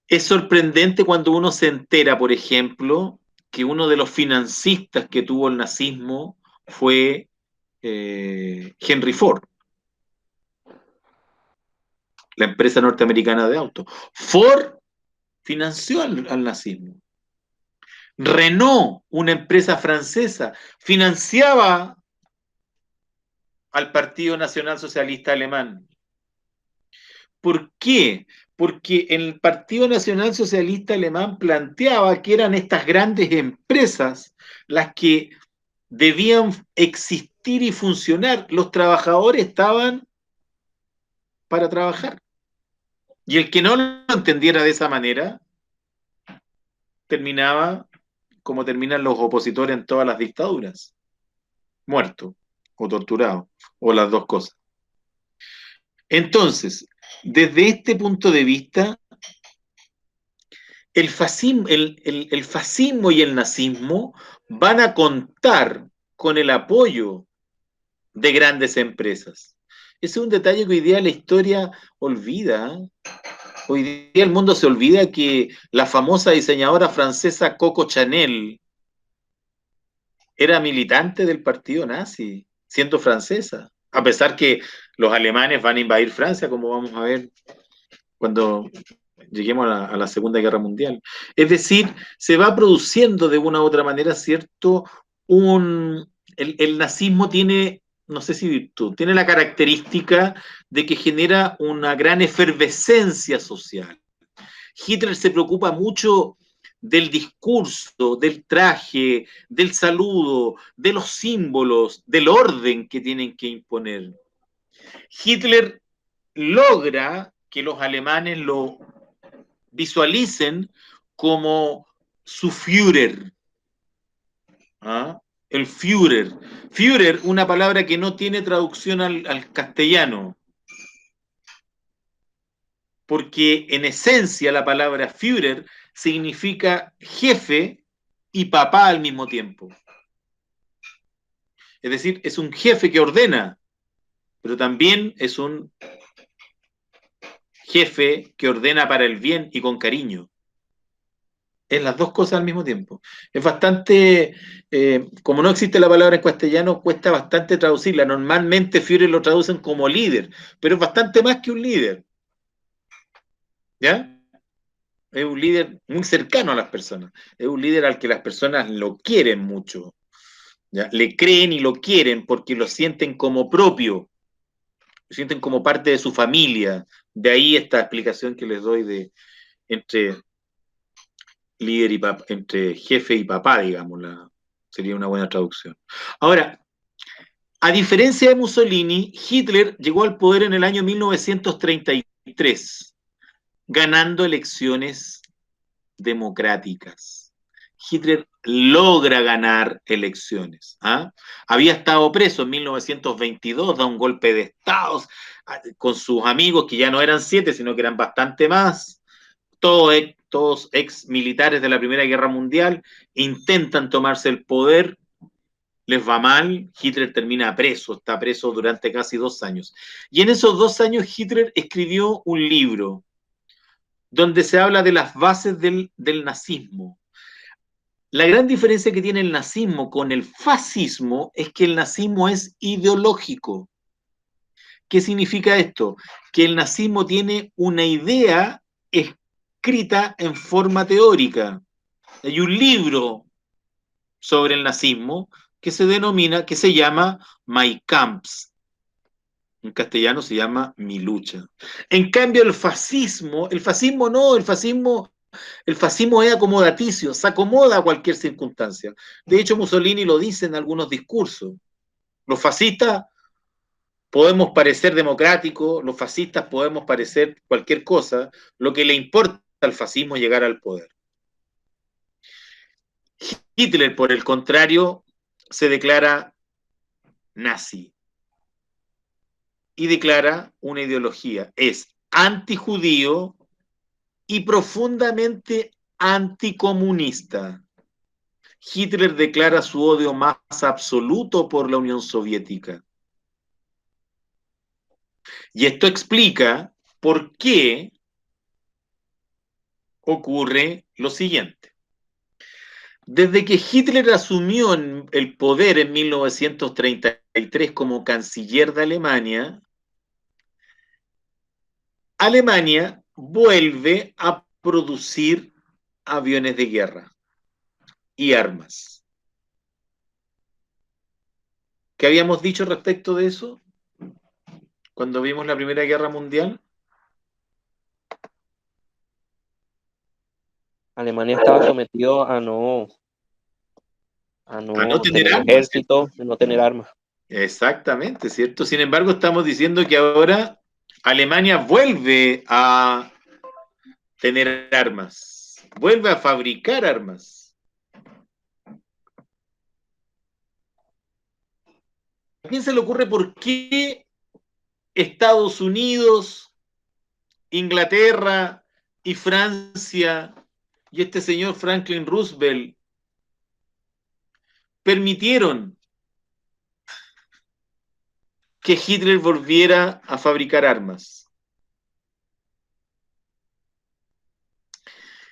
Es sorprendente cuando uno se entera, por ejemplo, que uno de los financistas que tuvo el nazismo fue Henry Ford, la empresa norteamericana de autos. Ford financió al nazismo. Renault, una empresa francesa, financiaba al Partido Nacional Socialista Alemán. ¿Por qué? Porque el Partido Nacional Socialista Alemán planteaba que eran estas grandes empresas las que debían existir y funcionar. Los trabajadores estaban para trabajar. Y el que no lo entendiera de esa manera, terminaba como terminan los opositores en todas las dictaduras, muerto o torturado, o las dos cosas. Entonces, desde este punto de vista, el fascismo y el nazismo van a contar con el apoyo de grandes empresas. Ese es un detalle que hoy día la historia olvida. Hoy día el mundo se olvida que la famosa diseñadora francesa Coco Chanel era militante del partido nazi, siendo francesa, a pesar que los alemanes van a invadir Francia, como vamos a ver cuando lleguemos a la Segunda Guerra Mundial. Es decir, se va produciendo de una u otra manera, ¿cierto? El nazismo tiene, no sé si virtud, tiene la característica de que genera una gran efervescencia social. Hitler se preocupa mucho del discurso, del traje, del saludo, de los símbolos, del orden que tienen que imponer. Hitler logra que los alemanes lo visualicen como su Führer. ¿Ah? El Führer. Führer, una palabra que no tiene traducción al castellano, porque en esencia la palabra Führer significa jefe y papá al mismo tiempo. Es decir, es un jefe que ordena, pero también es un jefe que ordena para el bien y con cariño. Es las dos cosas al mismo tiempo. Es bastante, como no existe la palabra en castellano, cuesta bastante traducirla. Normalmente Führer lo traducen como líder, pero es bastante más que un líder. ¿Ya? Es un líder muy cercano a las personas. Es un líder al que las personas lo quieren mucho. ¿Ya? Le creen y lo quieren porque lo sienten como propio, lo sienten como parte de su familia. De ahí esta explicación que les doy de entre líder y papá, entre jefe y papá, digamos, sería una buena traducción. Ahora, a diferencia de Mussolini, Hitler llegó al poder en el año 1933, ganando elecciones democráticas. Hitler logra ganar elecciones. ¿Ah? Había estado preso en 1922, da un golpe de Estado con sus amigos, que ya no eran 7, sino que eran bastante más. Todos ex militares de la Primera Guerra Mundial intentan tomarse el poder, les va mal, Hitler termina preso, está preso durante casi 2 años. Y en esos 2 años Hitler escribió un libro donde se habla de las bases del nazismo. La gran diferencia que tiene el nazismo con el fascismo es que el nazismo es ideológico. ¿Qué significa esto? Que el nazismo tiene una idea escrita en forma teórica. Hay un libro sobre el nazismo que se llama Mein Kampf. En castellano se llama Mi lucha. En cambio, el fascismo no, el fascismo es acomodaticio, se acomoda a cualquier circunstancia. De hecho, Mussolini lo dice en algunos discursos. Los fascistas podemos parecer democráticos, los fascistas podemos parecer cualquier cosa, lo que le importa al fascismo es llegar al poder. Hitler, por el contrario, se declara nazi y declara una ideología. Es antijudío y profundamente anticomunista. Hitler declara su odio más absoluto por la Unión Soviética. Y esto explica por qué ocurre lo siguiente. Desde que Hitler asumió el poder en 1933 como canciller de Alemania, Alemania vuelve a producir aviones de guerra y armas. ¿Qué habíamos dicho respecto de eso cuando vimos la Primera Guerra Mundial? Alemania estaba sometido a no tener ejército, a no tener armas. Exactamente, ¿cierto? Sin embargo, estamos diciendo que ahora Alemania vuelve a tener armas, vuelve a fabricar armas. ¿A quién se le ocurre por qué Estados Unidos, Inglaterra y Francia y este señor Franklin Roosevelt permitieron que Hitler volviera a fabricar armas?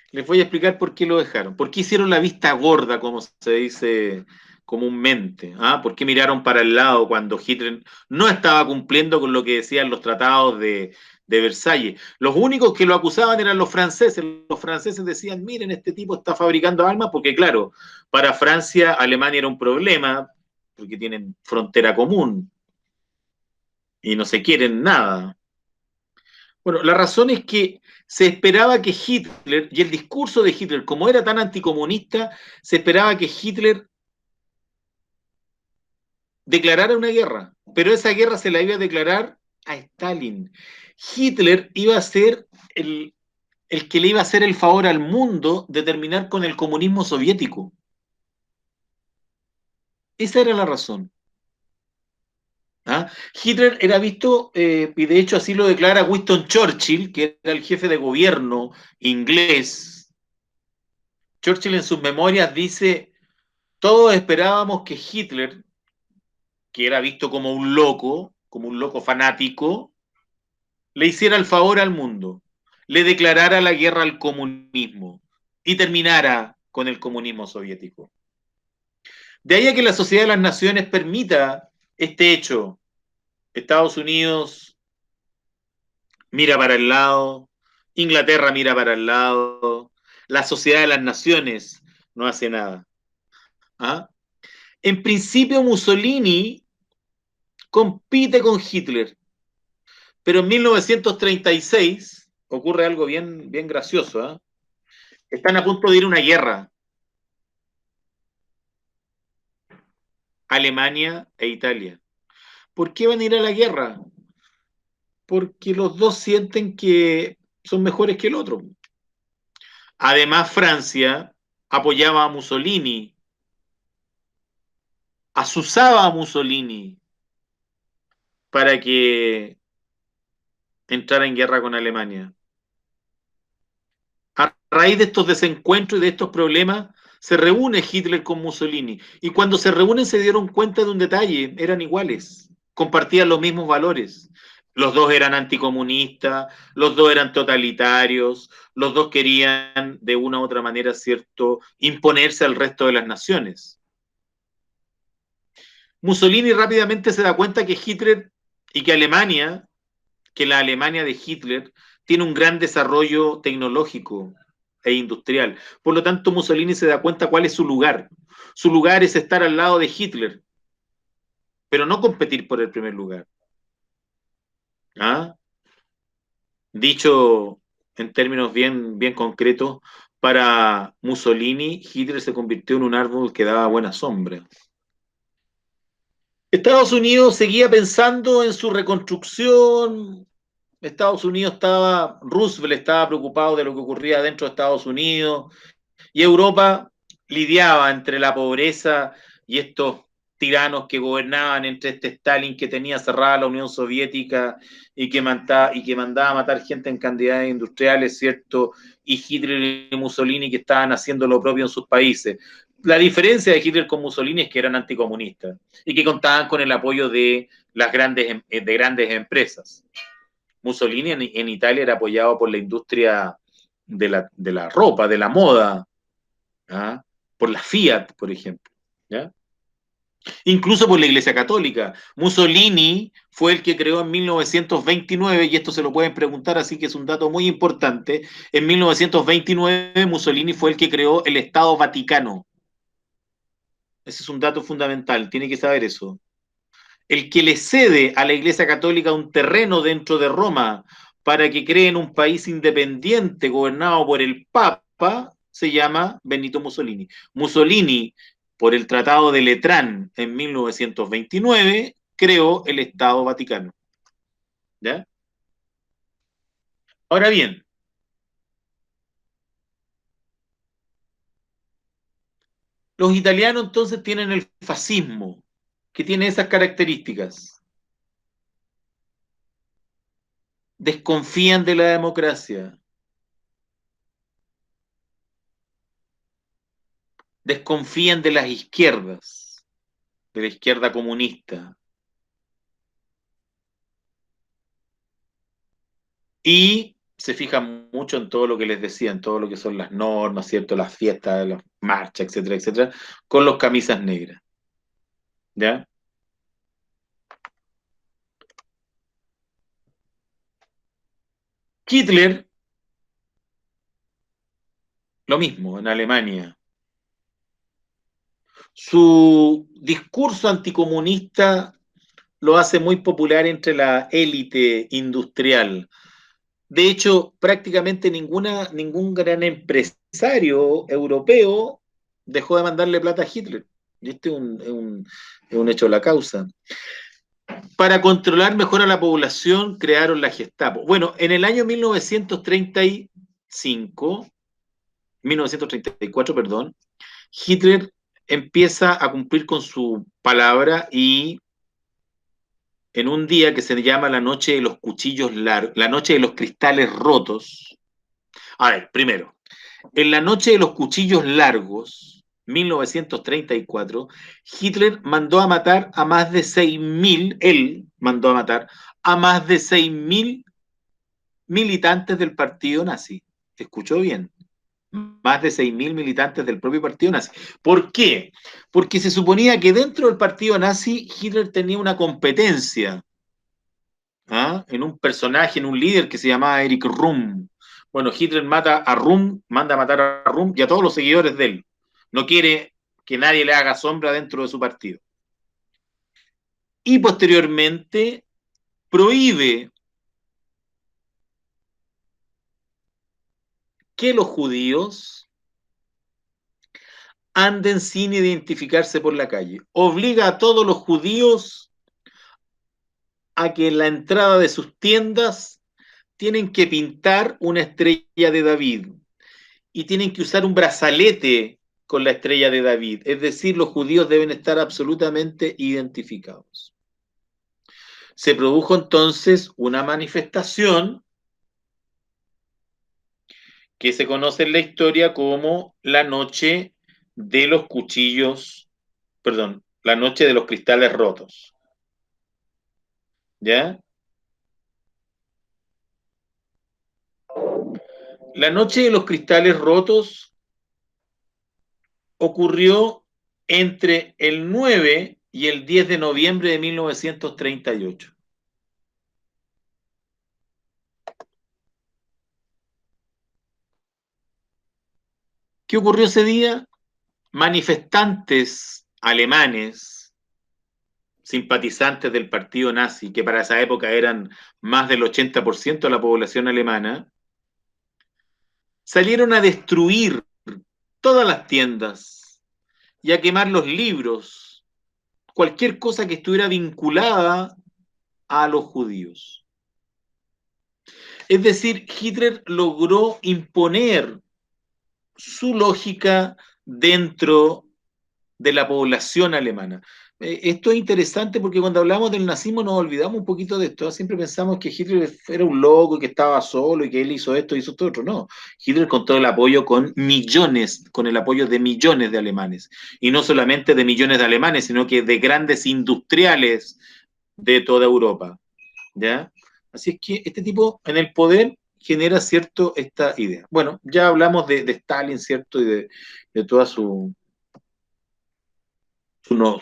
Les voy a explicar por qué lo dejaron. ¿Por qué hicieron la vista gorda, como se dice comúnmente? ¿Ah? ¿Por qué miraron para el lado cuando Hitler no estaba cumpliendo con lo que decían los tratados de Versalles? Los únicos que lo acusaban eran los franceses. Los franceses decían, miren, este tipo está fabricando armas, porque claro, para Francia, Alemania era un problema, porque tienen frontera común y no se quieren nada. Bueno, la razón es que se esperaba que Hitler, y el discurso de Hitler, como era tan anticomunista, se esperaba que Hitler declarara una guerra, pero esa guerra se la iba a declarar a Stalin. Hitler iba a ser el que le iba a hacer el favor al mundo de terminar con el comunismo soviético. Esa era la razón. ¿Ah? Hitler era visto, y de hecho así lo declara Winston Churchill, que era el jefe de gobierno inglés. Churchill en sus memorias dice, todos esperábamos que Hitler, que era visto como un loco fanático, le hiciera el favor al mundo, le declarara la guerra al comunismo y terminara con el comunismo soviético. De ahí a que la Sociedad de las Naciones permita este hecho. Estados Unidos mira para el lado, Inglaterra mira para el lado, la Sociedad de las Naciones no hace nada. ¿Ah? En principio Mussolini compite con Hitler, pero en 1936 ocurre algo bien gracioso. ¿Ah? Están a punto de ir a una guerra, Alemania e Italia. ¿Por qué van a ir a la guerra? Porque los dos sienten que son mejores que el otro. Además, Francia apoyaba a Mussolini, asusaba a Mussolini para que entrara en guerra con Alemania. A raíz de estos desencuentros y de estos problemas, se reúne Hitler con Mussolini. Y cuando se reúnen se dieron cuenta de un detalle, eran iguales, compartían los mismos valores. Los dos eran anticomunistas, los dos eran totalitarios, los dos querían de una u otra manera, ¿cierto?, imponerse al resto de las naciones. Mussolini rápidamente se da cuenta que Hitler y que Alemania, que la Alemania de Hitler, tiene un gran desarrollo tecnológico e industrial. Por lo tanto, Mussolini se da cuenta cuál es su lugar. Su lugar es estar al lado de Hitler, pero no competir por el primer lugar. ¿Ah? Dicho en términos bien concretos, para Mussolini, Hitler se convirtió en un árbol que daba buena sombra. Estados Unidos seguía pensando en su reconstrucción. Roosevelt estaba preocupado de lo que ocurría dentro de Estados Unidos, y Europa lidiaba entre la pobreza y estos tiranos que gobernaban, entre este Stalin que tenía cerrada la Unión Soviética y que mandaba a matar gente en cantidades industriales, ¿cierto? Y Hitler y Mussolini que estaban haciendo lo propio en sus países. La diferencia de Hitler con Mussolini es que eran anticomunistas y que contaban con el apoyo de las grandes empresas. Mussolini en Italia era apoyado por la industria de la ropa, de la moda, ¿ah? Por la Fiat, por ejemplo. ¿Ya? Incluso por la Iglesia Católica. Mussolini fue el que creó en 1929, y esto se lo pueden preguntar, así que es un dato muy importante. En 1929 Mussolini fue el que creó el Estado Vaticano. Ese es un dato fundamental, tiene que saber eso. El que le cede a la Iglesia Católica un terreno dentro de Roma para que creen un país independiente gobernado por el Papa se llama Benito Mussolini. Mussolini, por el Tratado de Letrán en 1929, creó el Estado Vaticano. ¿Ya? Ahora bien, los italianos entonces tienen el fascismo, que tiene esas características. Desconfían de la democracia, desconfían de las izquierdas, de la izquierda comunista. Y se fijan mucho en todo lo que les decía, en todo lo que son las normas, ¿cierto? Las fiestas, las marchas, etcétera, con los camisas negras. ¿Ya? Hitler, lo mismo, en Alemania. Su discurso anticomunista lo hace muy popular entre la élite industrial. De hecho, prácticamente ningún gran empresario europeo dejó de mandarle plata a Hitler. Y este es un hecho de la causa. para controlar mejor a la población, crearon la Gestapo. Bueno, en el año 1934, perdón, Hitler empieza a cumplir con su palabra y en un día que se llama la noche de los cuchillos largos, la noche de los cristales rotos. A ver, primero, en la noche de los cuchillos largos, 1934, Hitler mandó a matar a más de 6.000, él mandó a matar a más de 6.000 militantes del partido nazi. ¿Escuchó bien? Más de 6.000 militantes del propio partido nazi. ¿Por qué? Porque se suponía que dentro del partido nazi Hitler tenía una competencia, ¿ah?, en un personaje, en un líder que se llamaba Erich Röhm. Bueno, Hitler mata a Röhm, manda a matar a Röhm y a todos los seguidores de él. No quiere que nadie le haga sombra dentro de su partido. Y posteriormente prohíbe que los judíos anden sin identificarse por la calle. Obliga a todos los judíos a que en la entrada de sus tiendas tienen que pintar una estrella de David y tienen que usar un brazalete con la estrella de David. Es decir, los judíos deben estar absolutamente identificados. Se produjo entonces una manifestación que se conoce en la historia como la noche de los cuchillos, perdón, la noche de los cristales rotos. ¿Ya? La noche de los cristales rotos ocurrió entre el 9 y el 10 de noviembre de 1938. ¿Qué ocurrió ese día? Manifestantes alemanes, simpatizantes del partido nazi, que para esa época eran más del 80% de la población alemana, salieron a destruir todas las tiendas y a quemar los libros, cualquier cosa que estuviera vinculada a los judíos. Es decir, Hitler logró imponer su lógica dentro de la población alemana. Esto es interesante porque cuando hablamos del nazismo nos olvidamos un poquito de esto. Siempre pensamos que Hitler era un loco y que estaba solo y que él hizo esto, hizo todo otro. No, Hitler contó el apoyo con millones, con el apoyo de millones de alemanes. Y no solamente de millones de alemanes, sino que de grandes industriales de toda Europa. ¿Ya? Así es que este tipo en el poder genera cierto esta idea. Bueno, ya hablamos de Stalin, ¿cierto? Y de toda su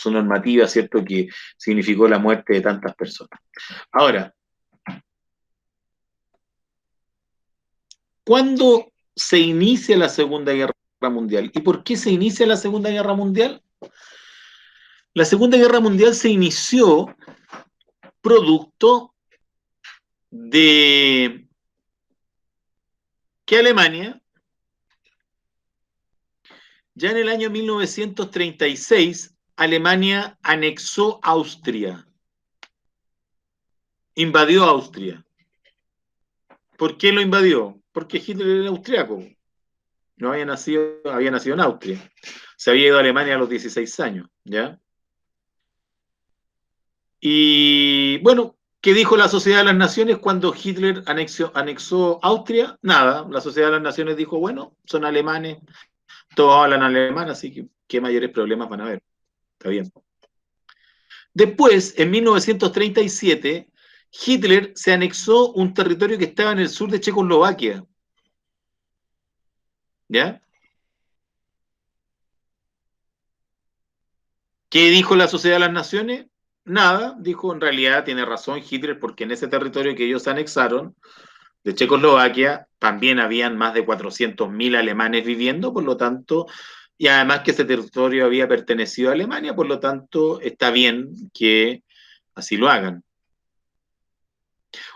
normativa, ¿cierto?, que significó la muerte de tantas personas. Ahora, ¿cuándo se inicia la Segunda Guerra Mundial? ¿Y por qué se inicia la Segunda Guerra Mundial? La Segunda Guerra Mundial se inició producto de que Alemania, ya en el año 1936, Alemania anexó Austria, invadió Austria. ¿Por qué lo invadió? Porque Hitler era austriaco, no había nacido en Austria, se había ido a Alemania a los 16 años, ¿ya? Y bueno, ¿qué dijo la Sociedad de las Naciones cuando Hitler anexó Austria? Nada, la Sociedad de las Naciones dijo, bueno, son alemanes, todos hablan alemán, así que qué mayores problemas van a haber. Está bien. Después, en 1937, Hitler se anexó un territorio que estaba en el sur de Checoslovaquia. ¿Ya? ¿Qué dijo la Sociedad de las Naciones? Nada, dijo, en realidad tiene razón Hitler, porque en ese territorio que ellos anexaron, de Checoslovaquia, también habían más de 400.000 alemanes viviendo, por lo tanto, y además que ese territorio había pertenecido a Alemania, por lo tanto, está bien que así lo hagan.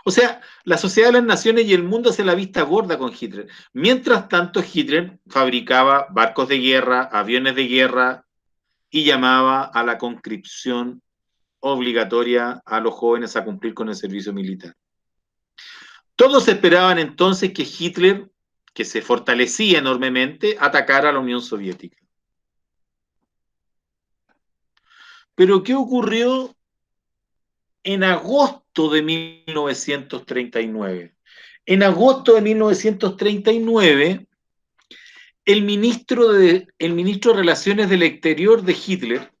O sea, la Sociedad de las Naciones y el mundo hace la vista gorda con Hitler. Mientras tanto, Hitler fabricaba barcos de guerra, aviones de guerra y llamaba a la conscripción obligatoria a los jóvenes a cumplir con el servicio militar. Todos esperaban entonces que Hitler, que se fortalecía enormemente, atacara a la Unión Soviética. Pero ¿qué ocurrió en agosto de 1939? En agosto de 1939, el ministro de Relaciones del Exterior de Hitler,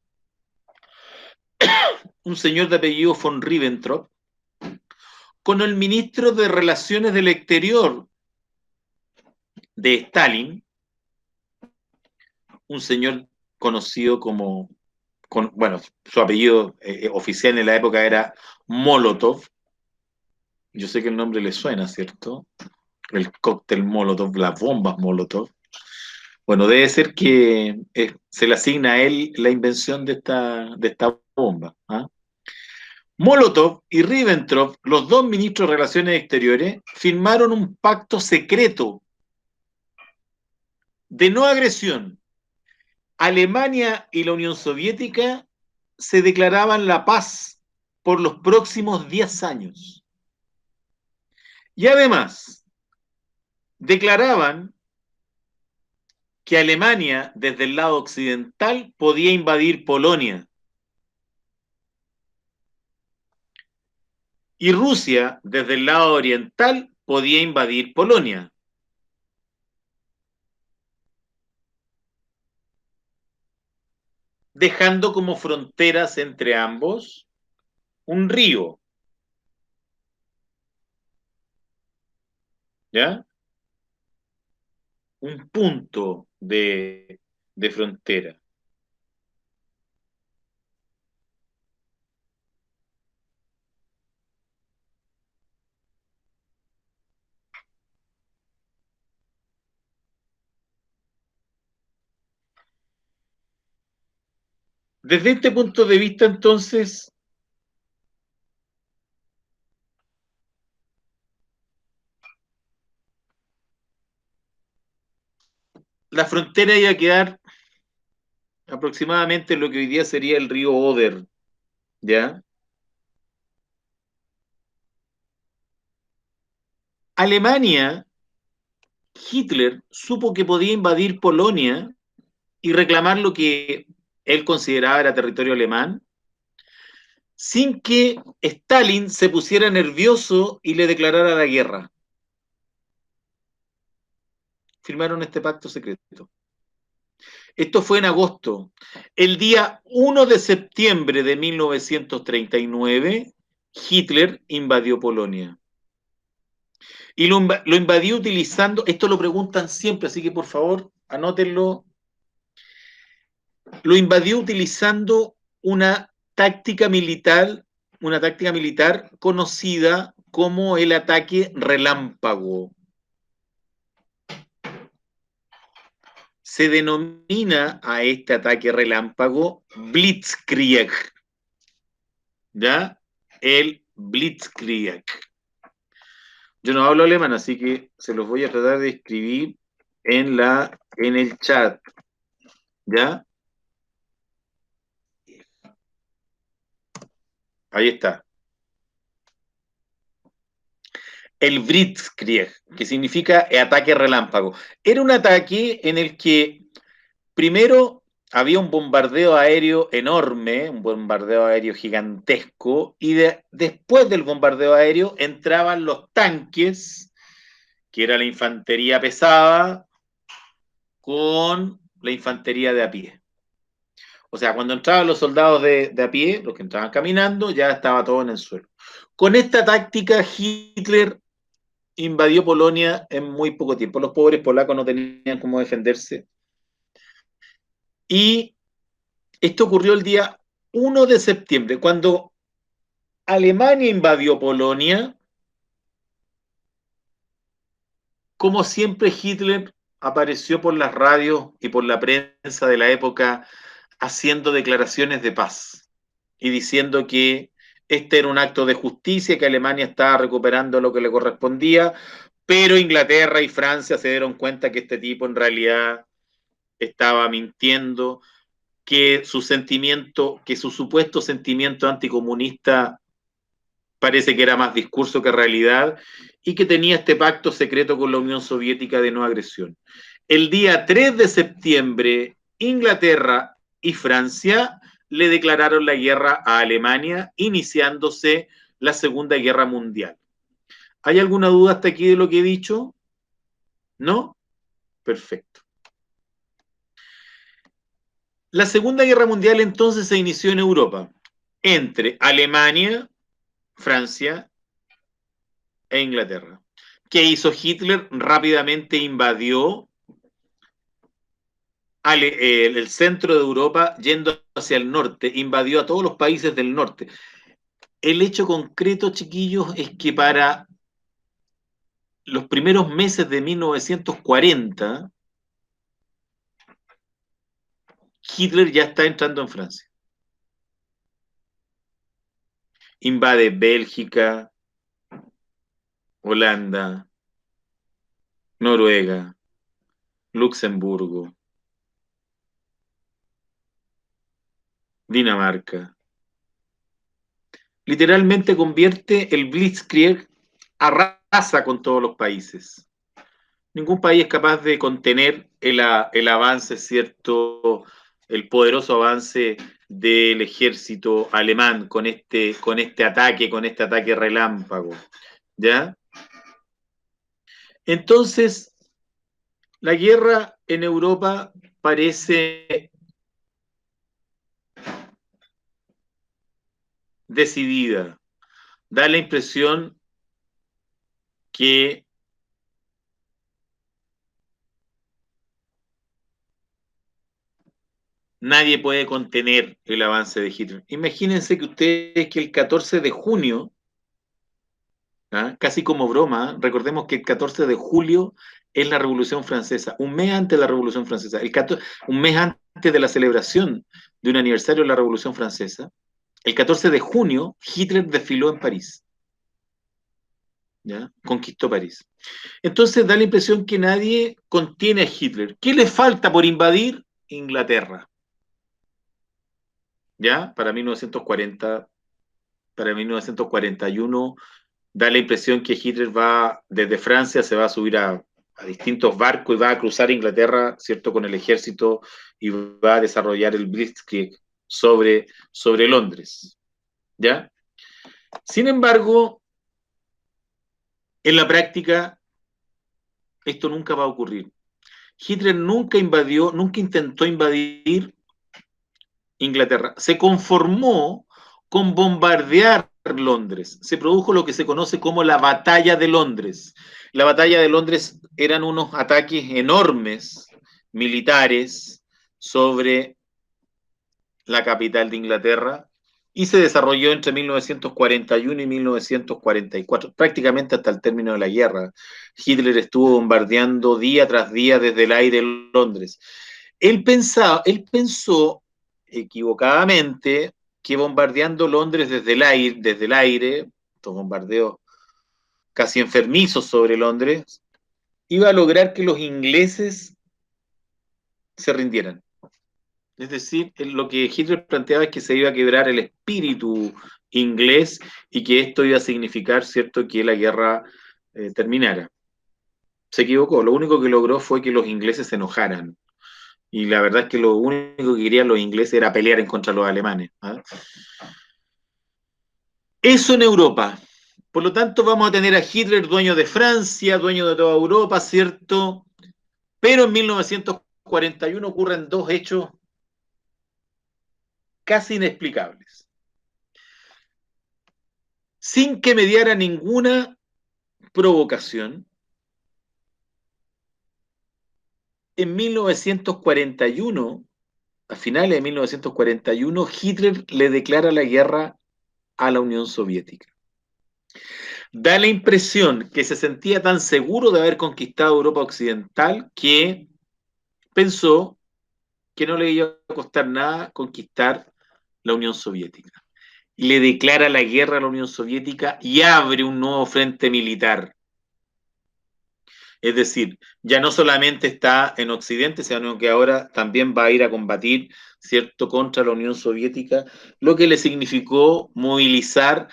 un señor de apellido von Ribbentrop, con el ministro de Relaciones del Exterior de Stalin, un señor conocido como, bueno, su apellido oficial en la época era Molotov. Yo sé que el nombre le suena, ¿cierto? El cóctel Molotov, las bombas Molotov. Bueno, debe ser que se le asigna a él la invención de esta bomba. ¿Ah? Molotov y Ribbentrop, los dos ministros de Relaciones Exteriores, firmaron un pacto secreto de no agresión. Alemania y la Unión Soviética se declaraban la paz por los próximos 10 años. Y además, declaraban que Alemania, desde el lado occidental, podía invadir Polonia. Y Rusia, desde el lado oriental, podía invadir Polonia. Dejando como fronteras entre ambos un río. ¿Ya? Un punto de frontera. Desde este punto de vista, entonces, la frontera iba a quedar aproximadamente en lo que hoy día sería el río Oder, ¿ya? Alemania, Hitler supo que podía invadir Polonia y reclamar lo que él consideraba era territorio alemán, sin que Stalin se pusiera nervioso y le declarara la guerra. Firmaron este pacto secreto. Esto fue en agosto. El día 1 de septiembre de 1939, Hitler invadió Polonia. Y lo invadió utilizando, esto lo preguntan siempre, así que por favor, anótenlo. Lo invadió utilizando una táctica militar conocida como el ataque relámpago. Se denomina a este ataque relámpago Blitzkrieg. ¿Ya? El Blitzkrieg. Yo no hablo alemán, así que se los voy a tratar de escribir en el chat. ¿Ya? Ahí está. El Blitzkrieg, que significa ataque relámpago. Era un ataque en el que primero había un bombardeo aéreo enorme, un bombardeo aéreo gigantesco, y después del bombardeo aéreo entraban los tanques, que era la infantería pesada, con la infantería de a pie. O sea, cuando entraban los soldados de a pie, los que entraban caminando, ya estaba todo en el suelo. Con esta táctica, Hitler invadió Polonia en muy poco tiempo. Los pobres polacos no tenían cómo defenderse. Y esto ocurrió el día 1 de septiembre, cuando Alemania invadió Polonia. Como siempre, Hitler apareció por las radios y por la prensa de la época haciendo declaraciones de paz y diciendo que este era un acto de justicia, que Alemania estaba recuperando lo que le correspondía, pero Inglaterra y Francia se dieron cuenta que este tipo en realidad estaba mintiendo. que su supuesto sentimiento anticomunista parece que era más discurso que realidad, y que tenía este pacto secreto con la Unión Soviética de no agresión. El día 3 de septiembre, Inglaterra y Francia le declararon la guerra a Alemania, iniciándose la Segunda Guerra Mundial. ¿Hay alguna duda hasta aquí de lo que he dicho? ¿No? Perfecto. La Segunda Guerra Mundial entonces se inició en Europa, entre Alemania, Francia e Inglaterra. ¿Qué hizo Hitler? Rápidamente invadió el centro de Europa yendo hacia el norte, invadió a todos los países del norte. El hecho concreto, chiquillos, es que para los primeros meses de 1940, Hitler ya está entrando en Francia. Invade Bélgica, Holanda, Noruega, Luxemburgo, Dinamarca. Literalmente convierte el Blitzkrieg, arrasa con todos los países. Ningún país es capaz de contener el avance, ¿cierto? El poderoso avance del ejército alemán con este ataque relámpago, ¿ya? Entonces, la guerra en Europa parece decidida. Da la impresión que nadie puede contener el avance de Hitler. Imagínense que ustedes que el 14 de junio, casi como broma, recordemos que el 14 de julio es la Revolución Francesa, un mes antes de la Revolución Francesa, un mes antes de la celebración de un aniversario de la Revolución Francesa, el 14 de junio Hitler desfiló en París, ¿ya? Conquistó París. Entonces da la impresión que nadie contiene a Hitler. ¿Qué le falta por invadir? Inglaterra. ¿Ya? Para 1941 da la impresión que Hitler va desde Francia, se va a subir a distintos barcos y va a cruzar Inglaterra, ¿cierto?, con el ejército y va a desarrollar el Blitzkrieg sobre Londres, ¿ya? Sin embargo, en la práctica, esto nunca va a ocurrir. Hitler nunca intentó invadir Inglaterra. Se conformó con bombardear Londres. Se produjo lo que se conoce como la Batalla de Londres. La Batalla de Londres eran unos ataques enormes, militares, sobre la capital de Inglaterra y se desarrolló entre 1941 y 1944, prácticamente hasta el término de la guerra. Hitler estuvo bombardeando día tras día desde el aire Londres. Él pensó equivocadamente que bombardeando Londres desde el aire, estos bombardeos casi enfermizos sobre Londres, iba a lograr que los ingleses se rindieran. Es decir, lo que Hitler planteaba es que se iba a quebrar el espíritu inglés y que esto iba a significar, ¿cierto?, que la guerra terminara. Se equivocó, lo único que logró fue que los ingleses se enojaran. Y la verdad es que lo único que querían los ingleses era pelear en contra de los alemanes. ¿Ah? Eso en Europa. Por lo tanto, vamos a tener a Hitler dueño de Francia, dueño de toda Europa, ¿cierto? Pero en 1941 ocurren dos hechos casi inexplicables. Sin que mediara ninguna provocación, en 1941, a finales de 1941, Hitler le declara la guerra a la Unión Soviética. Da la impresión que se sentía tan seguro de haber conquistado Europa Occidental que pensó que no le iba a costar nada conquistar la Unión Soviética. Le declara la guerra a la Unión Soviética y abre un nuevo frente militar. Es decir, ya no solamente está en Occidente, sino que ahora también va a ir a combatir, ¿cierto?, contra la Unión Soviética, lo que le significó movilizar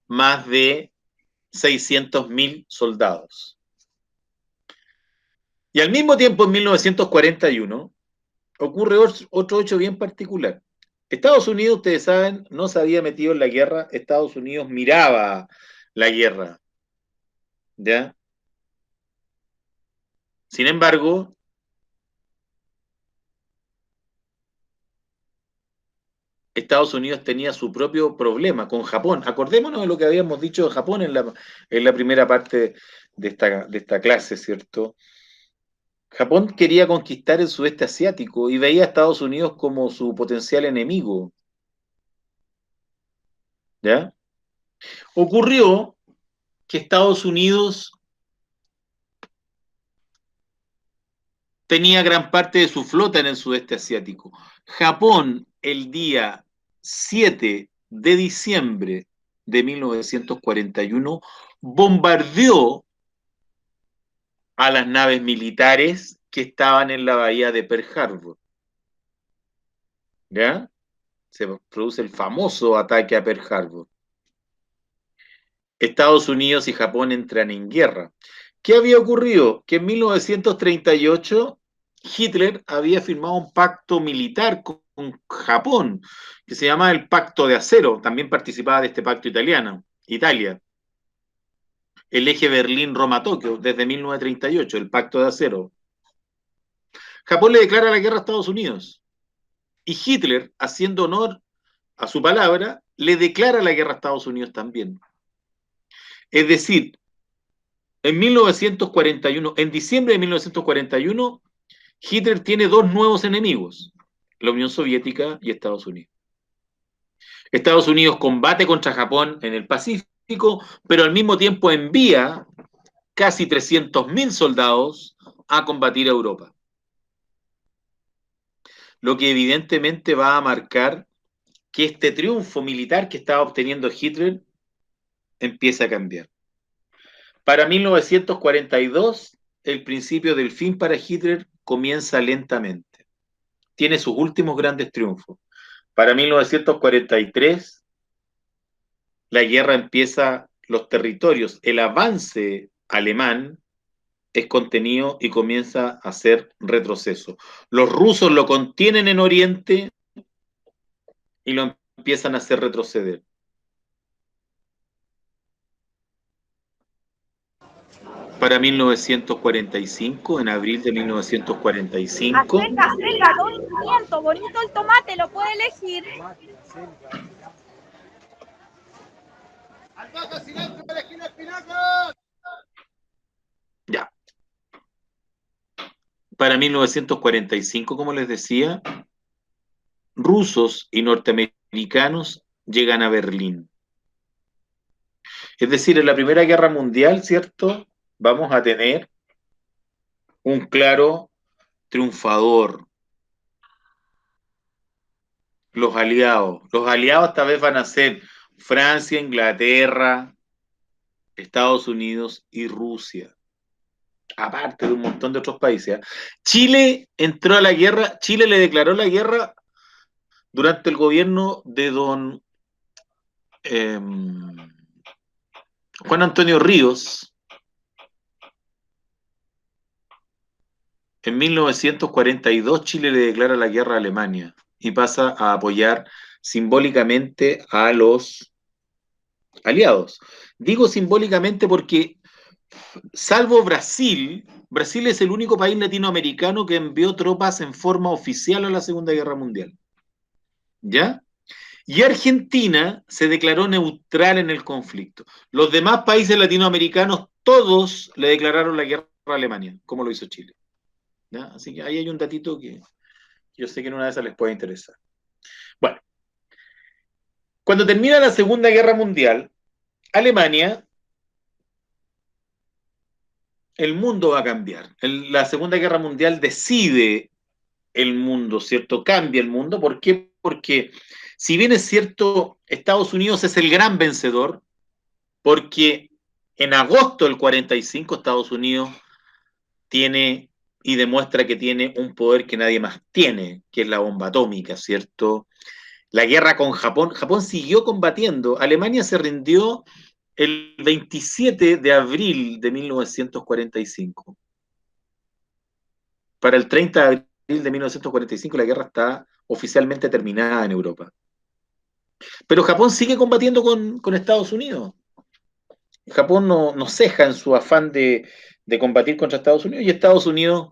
más de 600.000 soldados. Y al mismo tiempo, en 1941, ocurre otro hecho bien particular. Estados Unidos, ustedes saben, no se había metido en la guerra, Estados Unidos miraba la guerra, ¿ya? Sin embargo, Estados Unidos tenía su propio problema con Japón. Acordémonos de lo que habíamos dicho de Japón en la primera parte de esta clase, ¿cierto? Japón quería conquistar el sudeste asiático y veía a Estados Unidos como su potencial enemigo, ¿ya? Ocurrió que Estados Unidos tenía gran parte de su flota en el sudeste asiático. Japón, el día 7 de diciembre de 1941, bombardeó a las naves militares que estaban en la bahía de Pearl Harbor. ¿Ya? Se produce el famoso ataque a Pearl Harbor. Estados Unidos y Japón entran en guerra. ¿Qué había ocurrido? Que en 1938 Hitler había firmado un pacto militar con Japón, que se llamaba el Pacto de Acero. También participaba de este pacto Italia. El eje Berlín-Roma-Tokio, desde 1938, el Pacto de Acero. Japón le declara la guerra a Estados Unidos. Y Hitler, haciendo honor a su palabra, le declara la guerra a Estados Unidos también. Es decir, en 1941, en diciembre de 1941, Hitler tiene dos nuevos enemigos, la Unión Soviética y Estados Unidos. Estados Unidos combate contra Japón en el Pacífico, pero al mismo tiempo envía casi 300.000 soldados a combatir a Europa. Lo que evidentemente va a marcar que este triunfo militar que estaba obteniendo Hitler empieza a cambiar. Para 1942, el principio del fin para Hitler comienza lentamente. Tiene sus últimos grandes triunfos. Para 1943, la guerra empieza, los territorios, el avance alemán es contenido y comienza a hacer retroceso. Los rusos lo contienen en Oriente y lo empiezan a hacer retroceder. Para 1945, en abril de 1945. Acerca, don Pimiento, bonito el tomate, lo puede elegir. Ya. Para 1945, como les decía, rusos y norteamericanos llegan a Berlín. Es decir, en la Primera Guerra Mundial, ¿cierto? Vamos a tener un claro triunfador. Los aliados. Los aliados esta vez van a ser Francia, Inglaterra, Estados Unidos y Rusia. Aparte de un montón de otros países. Chile entró a la guerra, Chile le declaró la guerra durante el gobierno de don Juan Antonio Ríos. En 1942 Chile le declara la guerra a Alemania y pasa a apoyar simbólicamente a los aliados. Digo simbólicamente porque, salvo Brasil, Brasil es el único país latinoamericano que envió tropas en forma oficial a la Segunda Guerra Mundial. ¿Ya? Y Argentina se declaró neutral en el conflicto. Los demás países latinoamericanos, todos le declararon la guerra a Alemania, como lo hizo Chile. ¿Ya? Así que ahí hay un datito que yo sé que en una de esas les puede interesar. Bueno, cuando termina la Segunda Guerra Mundial, Alemania, el mundo va a cambiar. La Segunda Guerra Mundial decide el mundo, ¿cierto? Cambia el mundo. ¿Por qué? Porque si bien es cierto, Estados Unidos es el gran vencedor, porque en agosto del 45 Estados Unidos tiene y demuestra que tiene un poder que nadie más tiene, que es la bomba atómica, ¿cierto? La guerra con Japón, Japón siguió combatiendo, Alemania se rindió el 27 de abril de 1945. Para el 30 de abril de 1945 la guerra está oficialmente terminada en Europa. Pero Japón sigue combatiendo con Estados Unidos. Japón no ceja en su afán de combatir contra Estados Unidos y Estados Unidos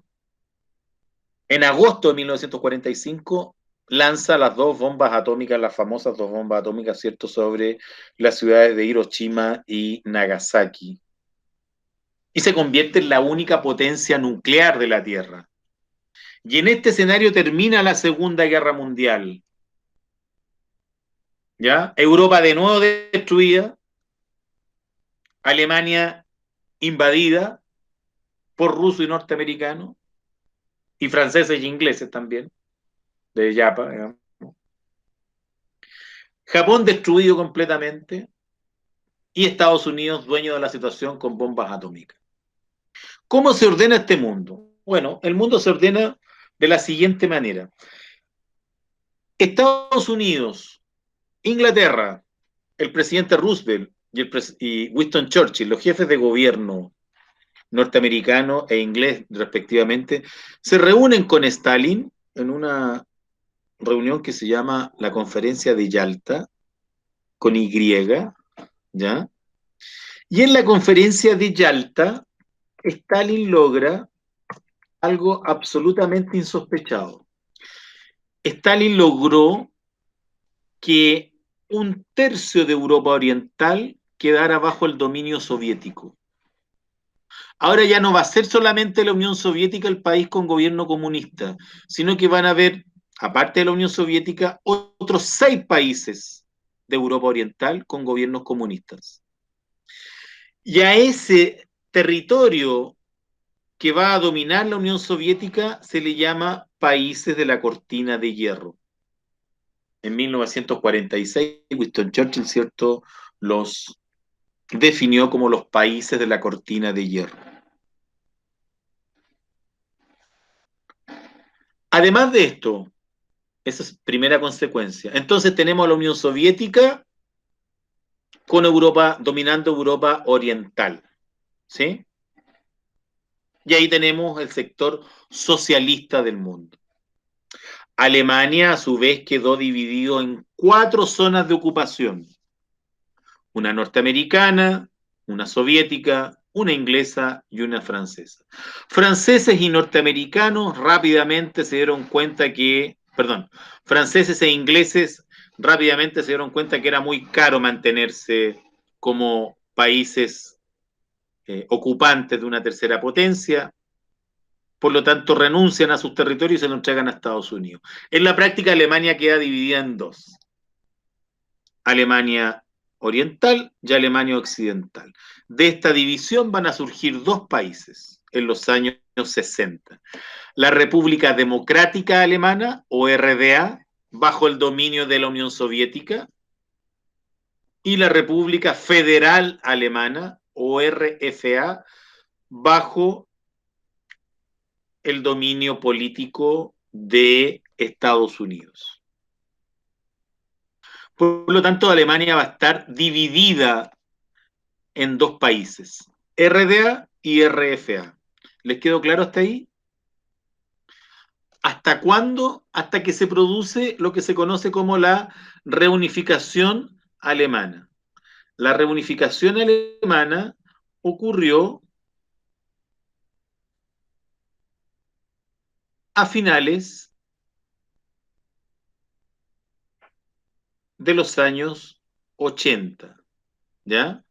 en agosto de 1945 lanza las dos bombas atómicas, las famosas dos bombas atómicas, ¿cierto?, sobre las ciudades de Hiroshima y Nagasaki. Y se convierte en la única potencia nuclear de la Tierra. Y en este escenario termina la Segunda Guerra Mundial. ¿Ya? Europa de nuevo destruida, Alemania invadida por rusos y norteamericanos, y franceses y ingleses también, de Yapa, digamos. Japón destruido completamente y Estados Unidos dueño de la situación con bombas atómicas. ¿Cómo se ordena este mundo? Bueno, el mundo se ordena de la siguiente manera. Estados Unidos, Inglaterra, el presidente Roosevelt y Winston Churchill, los jefes de gobierno norteamericano e inglés respectivamente, se reúnen con Stalin en una reunión que se llama la Conferencia de Yalta, con Y, ¿ya? Y en la Conferencia de Yalta, Stalin logra algo absolutamente insospechado. Stalin logró que un tercio de Europa Oriental quedara bajo el dominio soviético. Ahora ya no va a ser solamente la Unión Soviética el país con gobierno comunista, sino que van a haber, aparte de la Unión Soviética, otros 6 países de Europa Oriental con gobiernos comunistas. Y a ese territorio que va a dominar la Unión Soviética se le llama países de la cortina de hierro. En 1946, Winston Churchill, ¿cierto?, los definió como los países de la cortina de hierro. Además de esto, esa es primera consecuencia. Entonces tenemos a la Unión Soviética con Europa, dominando Europa Oriental, ¿sí? Y ahí tenemos el sector socialista del mundo. Alemania, a su vez, quedó dividido en 4 zonas de ocupación. Una norteamericana, una soviética, una inglesa y una francesa. Franceses y norteamericanos rápidamente se dieron cuenta que, franceses e ingleses rápidamente se dieron cuenta que era muy caro mantenerse como países ocupantes de una tercera potencia, por lo tanto renuncian a sus territorios y se lo entregan a Estados Unidos. En la práctica Alemania queda dividida en 2. Alemania Oriental y Alemania Occidental. De esta división van a surgir 2 países en los años 60. La República Democrática Alemana, o RDA, bajo el dominio de la Unión Soviética, y la República Federal Alemana, o RFA, bajo el dominio político de Estados Unidos. Por lo tanto, Alemania va a estar dividida en 2 países, RDA y RFA. ¿Les quedó claro hasta ahí? ¿Hasta cuándo? Hasta que se produce lo que se conoce como la reunificación alemana. La reunificación alemana ocurrió a finales de los años 80, ¿ya?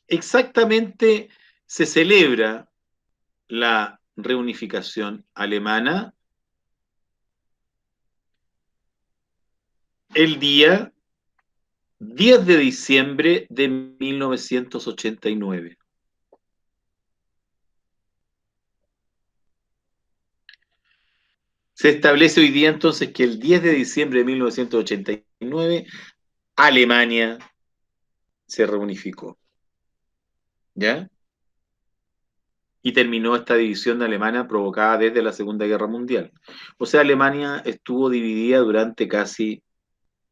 Exactamente se celebra la reunificación alemana el día 10 de diciembre de 1989. Se establece hoy día entonces que el 10 de diciembre de 1989 Alemania se reunificó. ¿Ya? y terminó esta división de Alemania provocada desde la Segunda Guerra Mundial. O sea, Alemania estuvo dividida durante casi,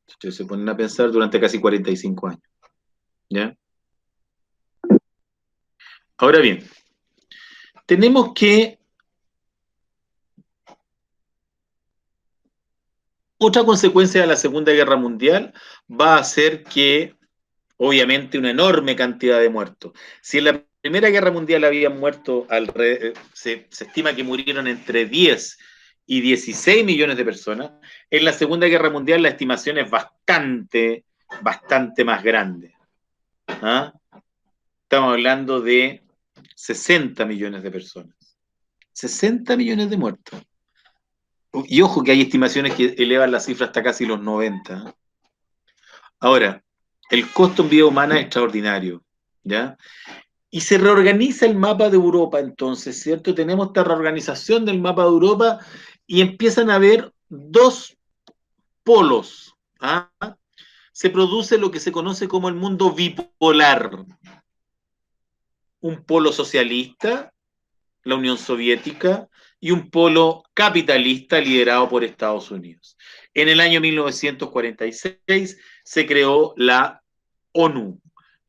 si ustedes se ponen a pensar, durante casi 45 años. ¿Ya? Ahora bien, tenemos que otra consecuencia de la Segunda Guerra Mundial va a ser que, obviamente, una enorme cantidad de muertos. Si en la Primera Guerra Mundial habían muerto, se estima que murieron entre 10 y 16 millones de personas, en la Segunda Guerra Mundial la estimación es bastante más grande. ¿Ah? Estamos hablando de 60 millones de personas. 60 millones de muertos. Y ojo que hay estimaciones que elevan la cifra hasta casi los 90. Ahora, el costo en vida humana es extraordinario, ¿ya? Y se reorganiza el mapa de Europa, entonces, ¿cierto? Tenemos esta reorganización del mapa de Europa y empiezan a haber dos polos. ¿Ah? Se produce lo que se conoce como el mundo bipolar. Un polo socialista, la Unión Soviética, y un polo capitalista liderado por Estados Unidos. En el año 1946 se creó la ONU,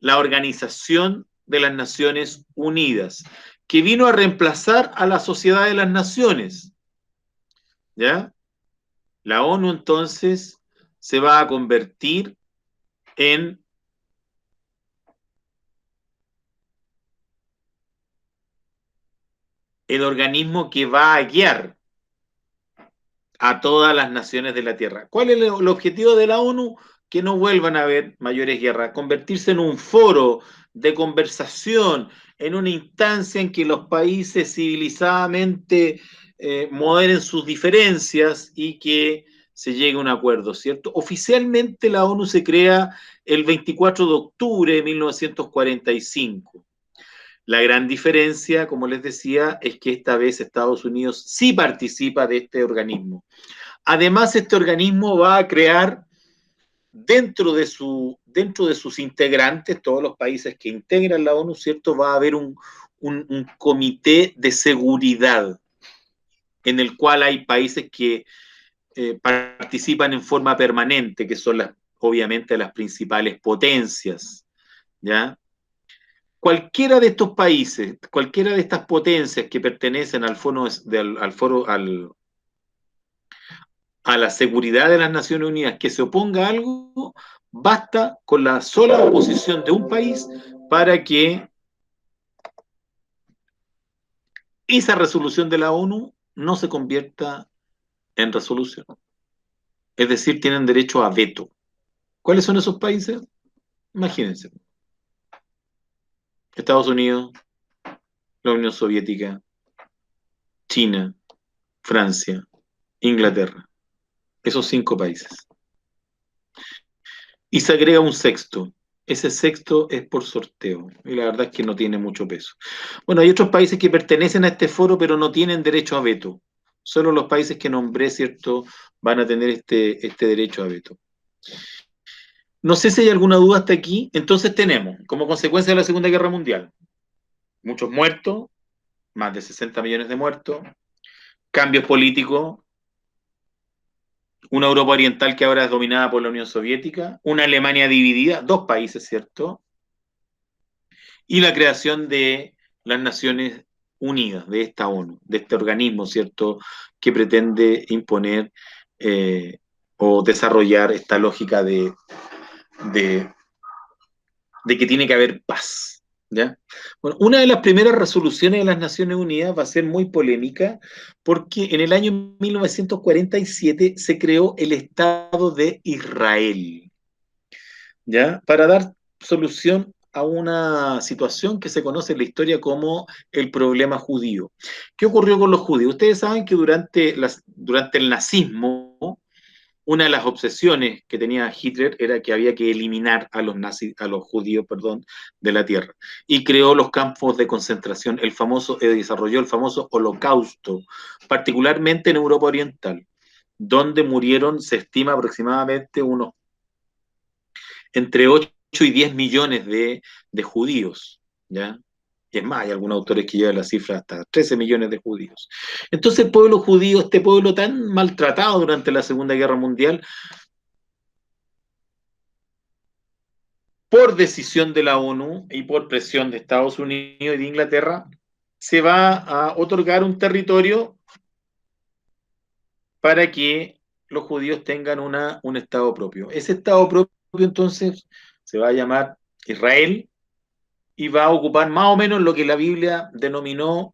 la Organización de las Naciones Unidas, que vino a reemplazar a la Sociedad de las Naciones. ¿Ya? La ONU entonces se va a convertir en el organismo que va a guiar a todas las naciones de la Tierra. ¿Cuál es el objetivo de la ONU? Que no vuelvan a haber mayores guerras, convertirse en un foro de conversación, en una instancia en que los países civilizadamente moderen sus diferencias y que se llegue a un acuerdo, ¿cierto? Oficialmente la ONU se crea el 24 de octubre de 1945. La gran diferencia, como les decía, es que esta vez Estados Unidos sí participa de este organismo. Además, este organismo va a crear dentro de sus integrantes, todos los países que integran la ONU, ¿cierto? Va a haber un comité de seguridad en el cual hay países que participan en forma permanente, que son obviamente las principales potencias, ¿ya? Cualquiera de estos países, cualquiera de estas potencias que pertenecen a la seguridad de las Naciones Unidas que se oponga a algo, basta con la sola oposición de un país para que esa resolución de la ONU no se convierta en resolución. Es decir, tienen derecho a veto. ¿Cuáles son esos países? Imagínense. Estados Unidos, la Unión Soviética, China, Francia, Inglaterra. Esos 5 países. Y se agrega un sexto. Ese sexto es por sorteo. Y la verdad es que no tiene mucho peso. Bueno, hay otros países que pertenecen a este foro, pero no tienen derecho a veto. Solo los países que nombré, ¿cierto?, van a tener este derecho a veto. No sé si hay alguna duda hasta aquí. Entonces tenemos, como consecuencia de la Segunda Guerra Mundial, muchos muertos, más de 60 millones de muertos, cambios políticos, una Europa oriental que ahora es dominada por la Unión Soviética, una Alemania dividida, 2 países, ¿cierto? Y la creación de las Naciones Unidas, de esta ONU, de este organismo, ¿cierto?, que pretende imponer o desarrollar esta lógica de que tiene que haber paz. ¿Ya? Bueno, una de las primeras resoluciones de las Naciones Unidas va a ser muy polémica porque en el año 1947 se creó el Estado de Israel, ¿ya? Para dar solución a una situación que se conoce en la historia como el problema judío. ¿Qué ocurrió con los judíos? Ustedes saben que durante el nazismo, una de las obsesiones que tenía Hitler era que había que eliminar a los judíos, de la tierra. Y creó los campos de concentración, desarrolló el famoso Holocausto, particularmente en Europa Oriental, donde murieron, se estima aproximadamente entre 8 y 10 millones de judíos, ¿ya? Y es más, hay algunos autores que llevan la cifra hasta 13 millones de judíos. Entonces el pueblo judío, este pueblo tan maltratado durante la Segunda Guerra Mundial, por decisión de la ONU y por presión de Estados Unidos y de Inglaterra, se va a otorgar un territorio para que los judíos tengan un Estado propio. Ese Estado propio entonces se va a llamar Israel y va a ocupar más o menos lo que la Biblia denominó,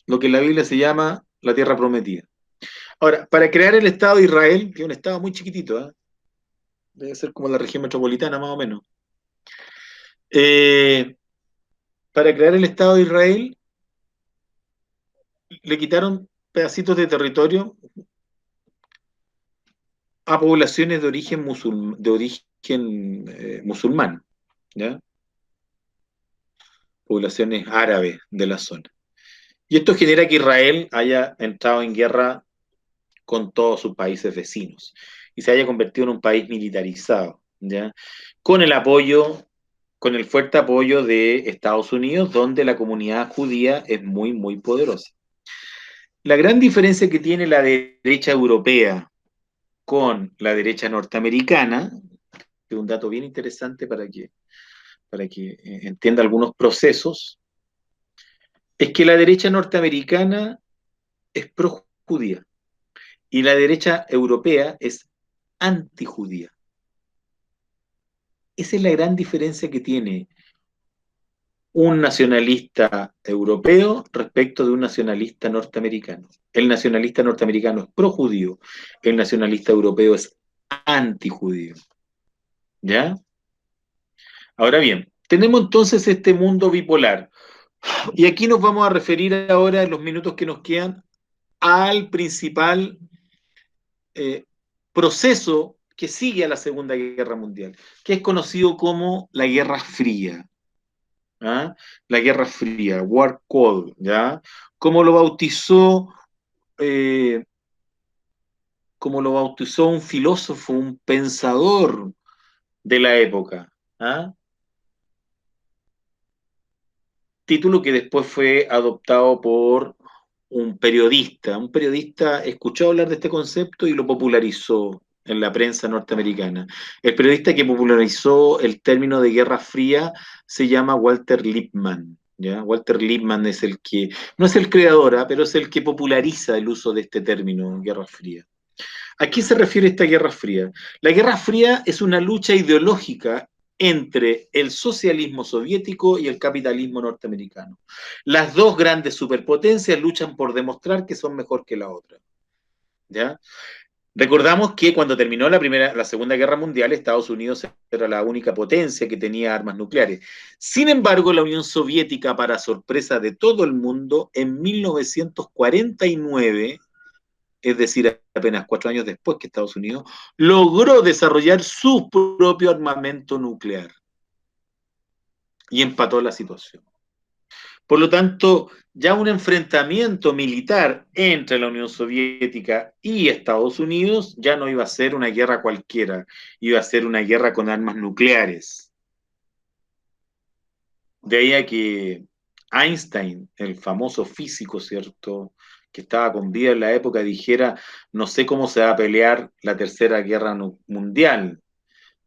lo que la Biblia se llama la tierra prometida. Ahora, para crear el Estado de Israel, que es un Estado muy chiquitito, debe ser como la región metropolitana más o menos, para crear el Estado de Israel le quitaron pedacitos de territorio a poblaciones de origen, musulmán, ¿ya? Poblaciones árabes de la zona. Y esto genera que Israel haya entrado en guerra con todos sus países vecinos y se haya convertido en un país militarizado, ¿ya? Con el apoyo, con el fuerte apoyo de Estados Unidos, donde la comunidad judía es muy, muy poderosa. La gran diferencia que tiene la derecha europea con la derecha norteamericana, que es un dato bien interesante para que entienda algunos procesos, es que la derecha norteamericana es pro-judía y la derecha europea es antijudía. Esa es la gran diferencia que tiene un nacionalista europeo respecto de un nacionalista norteamericano. El nacionalista norteamericano es pro-judío, el nacionalista europeo es antijudío. ¿Ya? Ahora bien, tenemos entonces este mundo bipolar. Y aquí nos vamos a referir ahora, en los minutos que nos quedan, al principal proceso que sigue a la Segunda Guerra Mundial, que es conocido como la Guerra Fría. ¿Ah? La Guerra Fría, War Cold, ¿ya? Como lo bautizó, eh, como lo bautizó un filósofo, un pensador de la época. ¿Ah? Título que después fue adoptado por un periodista. Un periodista escuchó hablar de este concepto y lo popularizó en la prensa norteamericana. El periodista que popularizó el término de Guerra Fría se llama Walter Lippmann. ¿Ya? Walter Lippmann es el que, no es el creador, pero es el que populariza el uso de este término, Guerra Fría. ¿A qué se refiere esta Guerra Fría? La Guerra Fría es una lucha ideológica entre el socialismo soviético y el capitalismo norteamericano. Las dos grandes superpotencias luchan por demostrar que son mejor que la otra. ¿Ya? Recordamos que cuando terminó la Segunda Guerra Mundial, Estados Unidos era la única potencia que tenía armas nucleares. Sin embargo, la Unión Soviética, para sorpresa de todo el mundo, en 1949, es decir, apenas 4 años después que Estados Unidos, logró desarrollar su propio armamento nuclear y empató la situación. Por lo tanto, ya un enfrentamiento militar entre la Unión Soviética y Estados Unidos ya no iba a ser una guerra cualquiera, iba a ser una guerra con armas nucleares. De ahí a que Einstein, el famoso físico, ¿cierto?, que estaba con vida en la época, dijera, no sé cómo se va a pelear la tercera guerra mundial,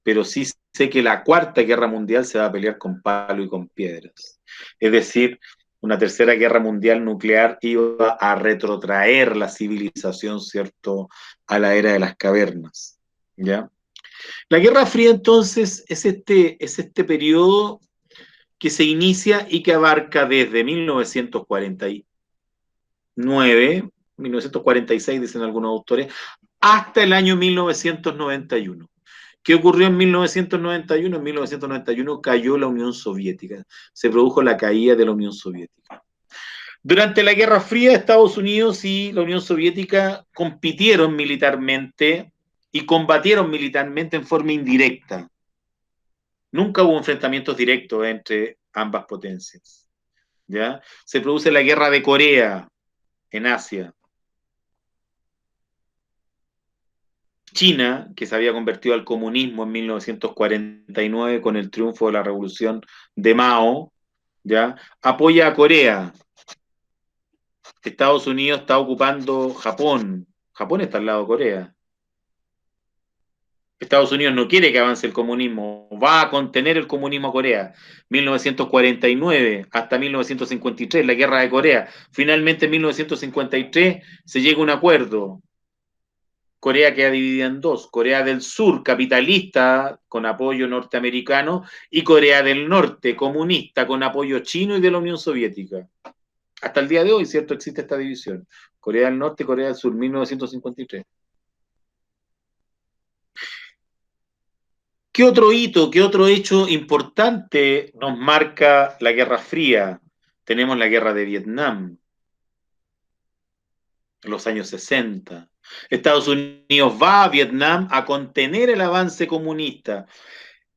pero sí sé que la cuarta guerra mundial se va a pelear con palo y con piedras. Es decir, una tercera guerra mundial nuclear iba a retrotraer la civilización, ¿cierto?, a la era de las cavernas, ¿ya? La Guerra Fría, entonces, es este periodo que se inicia y que abarca desde 1949, 1946, dicen algunos autores, hasta el año 1991. ¿Qué ocurrió en 1991? En 1991 cayó la Unión Soviética, se produjo la caída de la Unión Soviética. Durante la Guerra Fría, Estados Unidos y la Unión Soviética compitieron militarmente y combatieron militarmente en forma indirecta. Nunca hubo enfrentamientos directos entre ambas potencias. ¿Ya? Se produce la Guerra de Corea en Asia. China, que se había convertido al comunismo en 1949 con el triunfo de la revolución de Mao, ¿ya? Apoya a Corea. Estados Unidos está ocupando Japón. Japón está al lado de Corea. Estados Unidos no quiere que avance el comunismo, va a contener el comunismo a Corea. 1949 hasta 1953, la guerra de Corea. Finalmente en 1953 se llega a un acuerdo. Corea queda dividida en dos: Corea del Sur, capitalista, con apoyo norteamericano, y Corea del Norte, comunista, con apoyo chino y de la Unión Soviética. Hasta el día de hoy, ¿cierto? Existe esta división. Corea del Norte, Corea del Sur, 1953. ¿Qué otro hito, qué otro hecho importante nos marca la Guerra Fría? Tenemos la Guerra de Vietnam, en los años 60. Estados Unidos va a Vietnam a contener el avance comunista.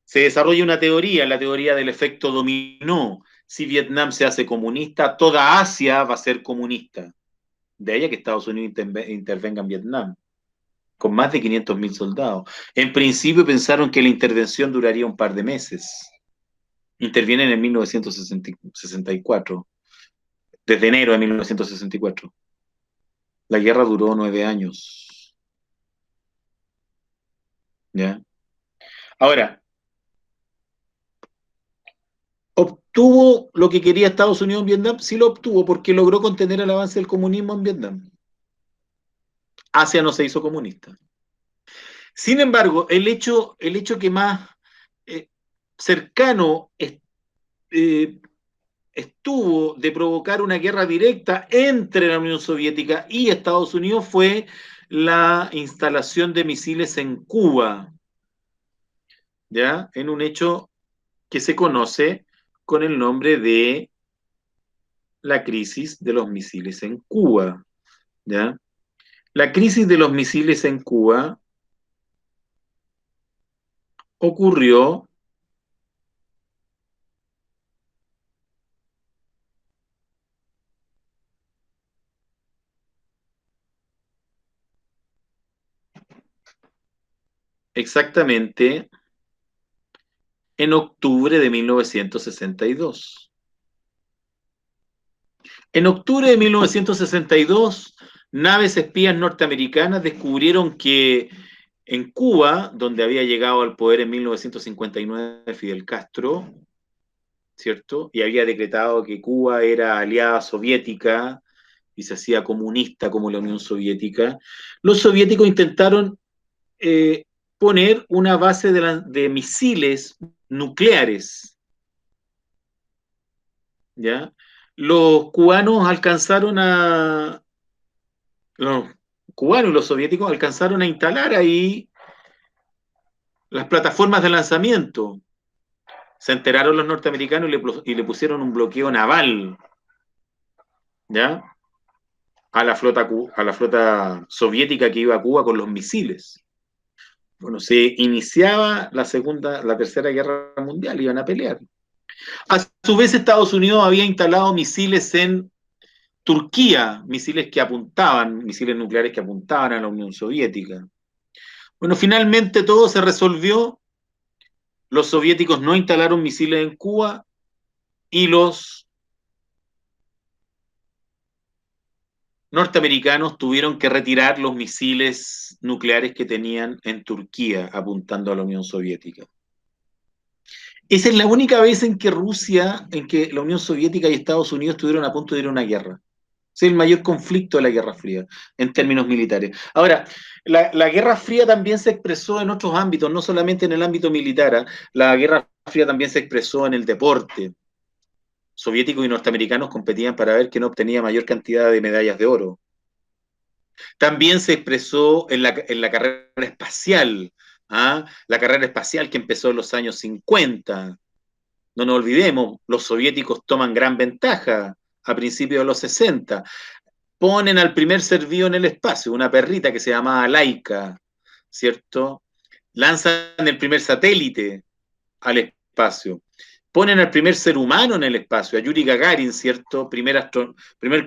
Se desarrolla una teoría, la teoría del efecto dominó. Si Vietnam se hace comunista, toda Asia va a ser comunista. De ahí a que Estados Unidos intervenga en Vietnam, con más de 500.000 soldados. En principio pensaron que la intervención duraría un par de meses. Intervienen en 1964, desde enero de 1964. La guerra duró 9 años. ¿Ya? Ahora, ¿obtuvo lo que quería Estados Unidos en Vietnam? Sí lo obtuvo, porque logró contener el avance del comunismo en Vietnam. Asia no se hizo comunista. Sin embargo, el hecho que más cercano estuvo de provocar una guerra directa entre la Unión Soviética y Estados Unidos fue la instalación de misiles en Cuba, ¿ya? En un hecho que se conoce con el nombre de la crisis de los misiles en Cuba, ¿ya? La crisis de los misiles en Cuba ocurrió exactamente en octubre de 1962. En octubre de 1962, naves espías norteamericanas descubrieron que en Cuba, donde había llegado al poder en 1959 Fidel Castro, ¿cierto? Y había decretado que Cuba era aliada soviética y se hacía comunista como la Unión Soviética, los soviéticos intentaron poner una base de misiles nucleares, ¿ya? Los cubanos alcanzaron a... Los cubanos y los soviéticos alcanzaron a instalar ahí las plataformas de lanzamiento. Se enteraron los norteamericanos y le pusieron un bloqueo naval, ¿ya? A la flota soviética que iba a Cuba con los misiles. Bueno, se iniciaba la tercera guerra mundial, iban a pelear. A su vez, Estados Unidos había instalado misiles en Turquía, misiles nucleares que apuntaban a la Unión Soviética. Bueno, finalmente todo se resolvió. Los soviéticos no instalaron misiles en Cuba y los norteamericanos tuvieron que retirar los misiles nucleares que tenían en Turquía apuntando a la Unión Soviética. Esa es la única vez en que la Unión Soviética y Estados Unidos estuvieron a punto de ir a una guerra. Es el mayor conflicto de la Guerra Fría en términos militares. Ahora, la Guerra Fría también se expresó en otros ámbitos, no solamente en el ámbito militar. ¿Eh? La Guerra Fría también se expresó en el deporte. Soviéticos y norteamericanos competían para ver quién obtenía mayor cantidad de medallas de oro. También se expresó en la carrera espacial, ¿ah? La carrera espacial que empezó en los años 50. No nos olvidemos, los soviéticos toman gran ventaja a principios de los 60. Ponen al primer ser vivo en el espacio, una perrita que se llamaba Laika, ¿cierto? Lanzan el primer satélite al espacio. Ponen al primer ser humano en el espacio, a Yuri Gagarin, ¿cierto? Primer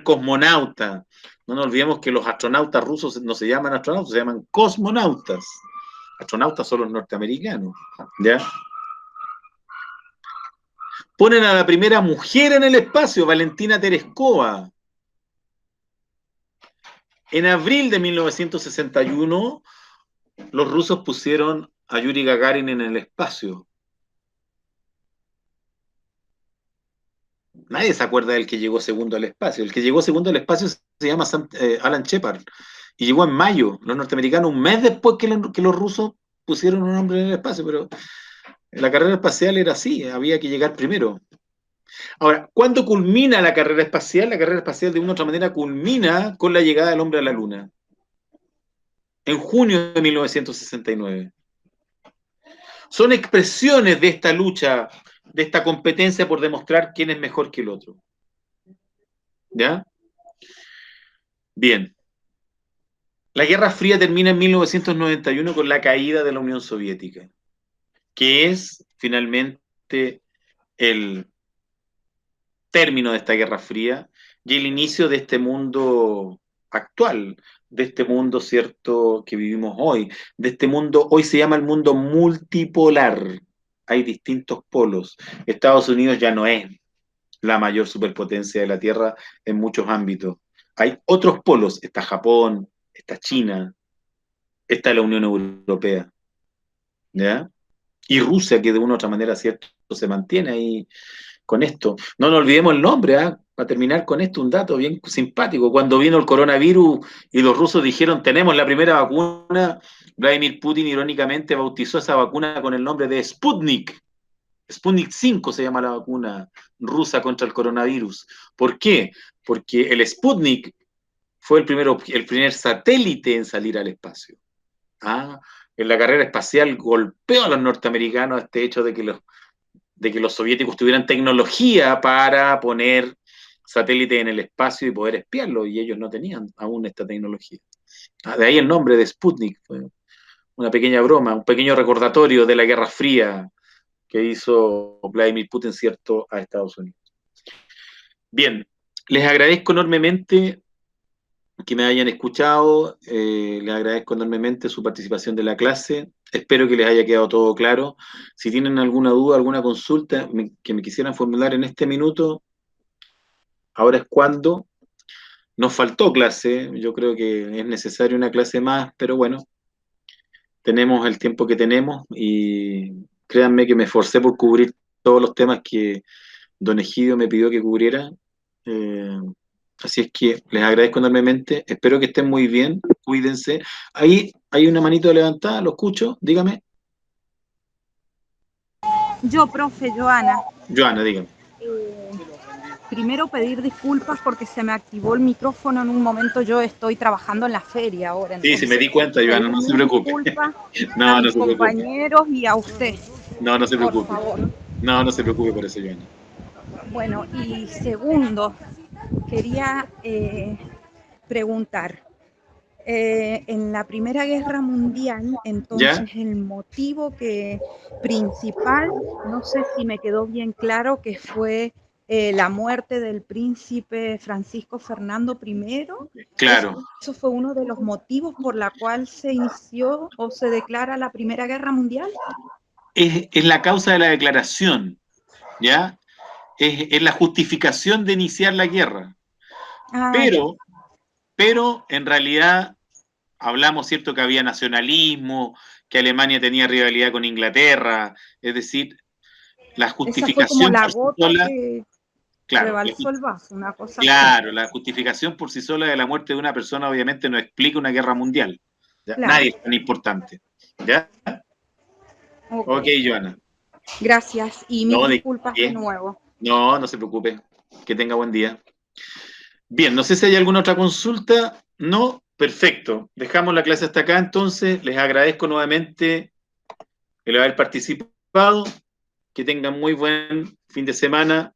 cosmonauta. No nos olvidemos que los astronautas rusos no se llaman astronautas, se llaman cosmonautas. Astronautas son los norteamericanos, ¿ya? Ponen a la primera mujer en el espacio, Valentina Tereskova. En abril de 1961, los rusos pusieron a Yuri Gagarin en el espacio. Nadie se acuerda del que llegó segundo al espacio. El que llegó segundo al espacio se llama Alan Shepard. Y llegó en mayo, los norteamericanos, un mes después que los rusos pusieron un hombre en el espacio. Pero la carrera espacial era así, había que llegar primero. Ahora, ¿cuándo culmina la carrera espacial? La carrera espacial de una u otra manera culmina con la llegada del hombre a la Luna. En junio de 1969. Son expresiones de esta lucha, de esta competencia por demostrar quién es mejor que el otro. ¿Ya? Bien. La Guerra Fría termina en 1991 con la caída de la Unión Soviética, que es finalmente el término de esta Guerra Fría y el inicio de este mundo actual, de este mundo, cierto, que vivimos hoy, de este mundo, hoy se llama el mundo multipolar. Hay distintos polos. Estados Unidos ya no es la mayor superpotencia de la Tierra en muchos ámbitos. Hay otros polos, está Japón, está China, está la Unión Europea, ¿ya? Y Rusia, que de una u otra manera, cierto, se mantiene ahí con esto. No nos olvidemos el nombre, ¿eh? Para terminar con esto, un dato bien simpático. Cuando vino el coronavirus y los rusos dijeron, tenemos la primera vacuna, Vladimir Putin irónicamente bautizó esa vacuna con el nombre de Sputnik. Sputnik 5 se llama la vacuna rusa contra el coronavirus. ¿Por qué? Porque el Sputnik fue el primer satélite en salir al espacio. ¿Ah? En la carrera espacial golpeó a los norteamericanos este hecho de que los soviéticos tuvieran tecnología para poner satélites en el espacio y poder espiarlo, y ellos no tenían aún esta tecnología. De ahí el nombre de Sputnik, fue una pequeña broma, un pequeño recordatorio de la Guerra Fría que hizo Vladimir Putin, cierto, a Estados Unidos. Bien, les agradezco enormemente que me hayan escuchado, les agradezco enormemente su participación de la clase, espero que les haya quedado todo claro. Si tienen alguna duda, alguna consulta que me quisieran formular en este minuto, ahora es cuando. Nos faltó clase, yo creo que es necesaria una clase más, pero bueno, tenemos el tiempo que tenemos y créanme que me esforcé por cubrir todos los temas que don Egidio me pidió que cubriera. Eh, Así es que les agradezco enormemente. Espero que estén muy bien. Cuídense. Ahí hay una manito levantada, lo escucho. Dígame. Yo, profe Joana, Joana, dígame. primero pedir disculpas porque se me activó el micrófono en un momento. Yo estoy trabajando en la feria ahora. Sí, sí, me di cuenta, Joana, no se preocupe. Disculpas No, a no mis se preocupe. compañeros y a usted. No, no se preocupe. Por favor. No, no se preocupe por eso, Joana. Bueno, y segundo, quería preguntar. En la Primera Guerra Mundial, entonces ¿Ya? el motivo principal, no sé si me quedó bien claro, que fue la muerte del príncipe Francisco Fernando I. Claro. ¿Eso fue uno de los motivos por la cual se inició o se declara la Primera Guerra Mundial? Es la causa de la declaración, ¿ya? Es la justificación de iniciar la guerra. Pero en realidad hablamos, ¿cierto?, que había nacionalismo, que Alemania tenía rivalidad con Inglaterra, es decir, la justificación Esa fue como la por sí gota sola, que claro, rebalsó el vaso, una cosa claro, la justificación por sí sola de la muerte de una persona obviamente no explica una guerra mundial. ¿Ya? claro. Nadie es tan importante. ¿Ya? Ok, Joana. Gracias y mil disculpas de nuevo. No, no se preocupe. Que tenga buen día. Bien, no sé si hay alguna otra consulta. No, perfecto. Dejamos la clase hasta acá entonces. Les agradezco nuevamente el haber participado. Que tengan muy buen fin de semana.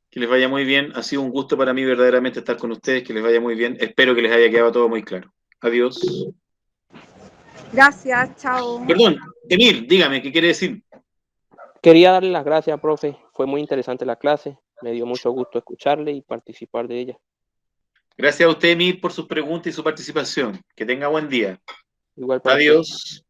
Que les vaya muy bien. Ha sido un gusto para mí verdaderamente estar con ustedes. Que les vaya muy bien. Espero que les haya quedado todo muy claro. Adiós. Gracias, chao. Perdón, Emir, dígame, ¿qué quiere decir? Quería darle las gracias, profe. Fue muy interesante la clase. Me dio mucho gusto escucharle y participar de ella. Gracias a usted, Emir, por sus preguntas y su participación. Que tenga buen día. Igual para usted. Adiós.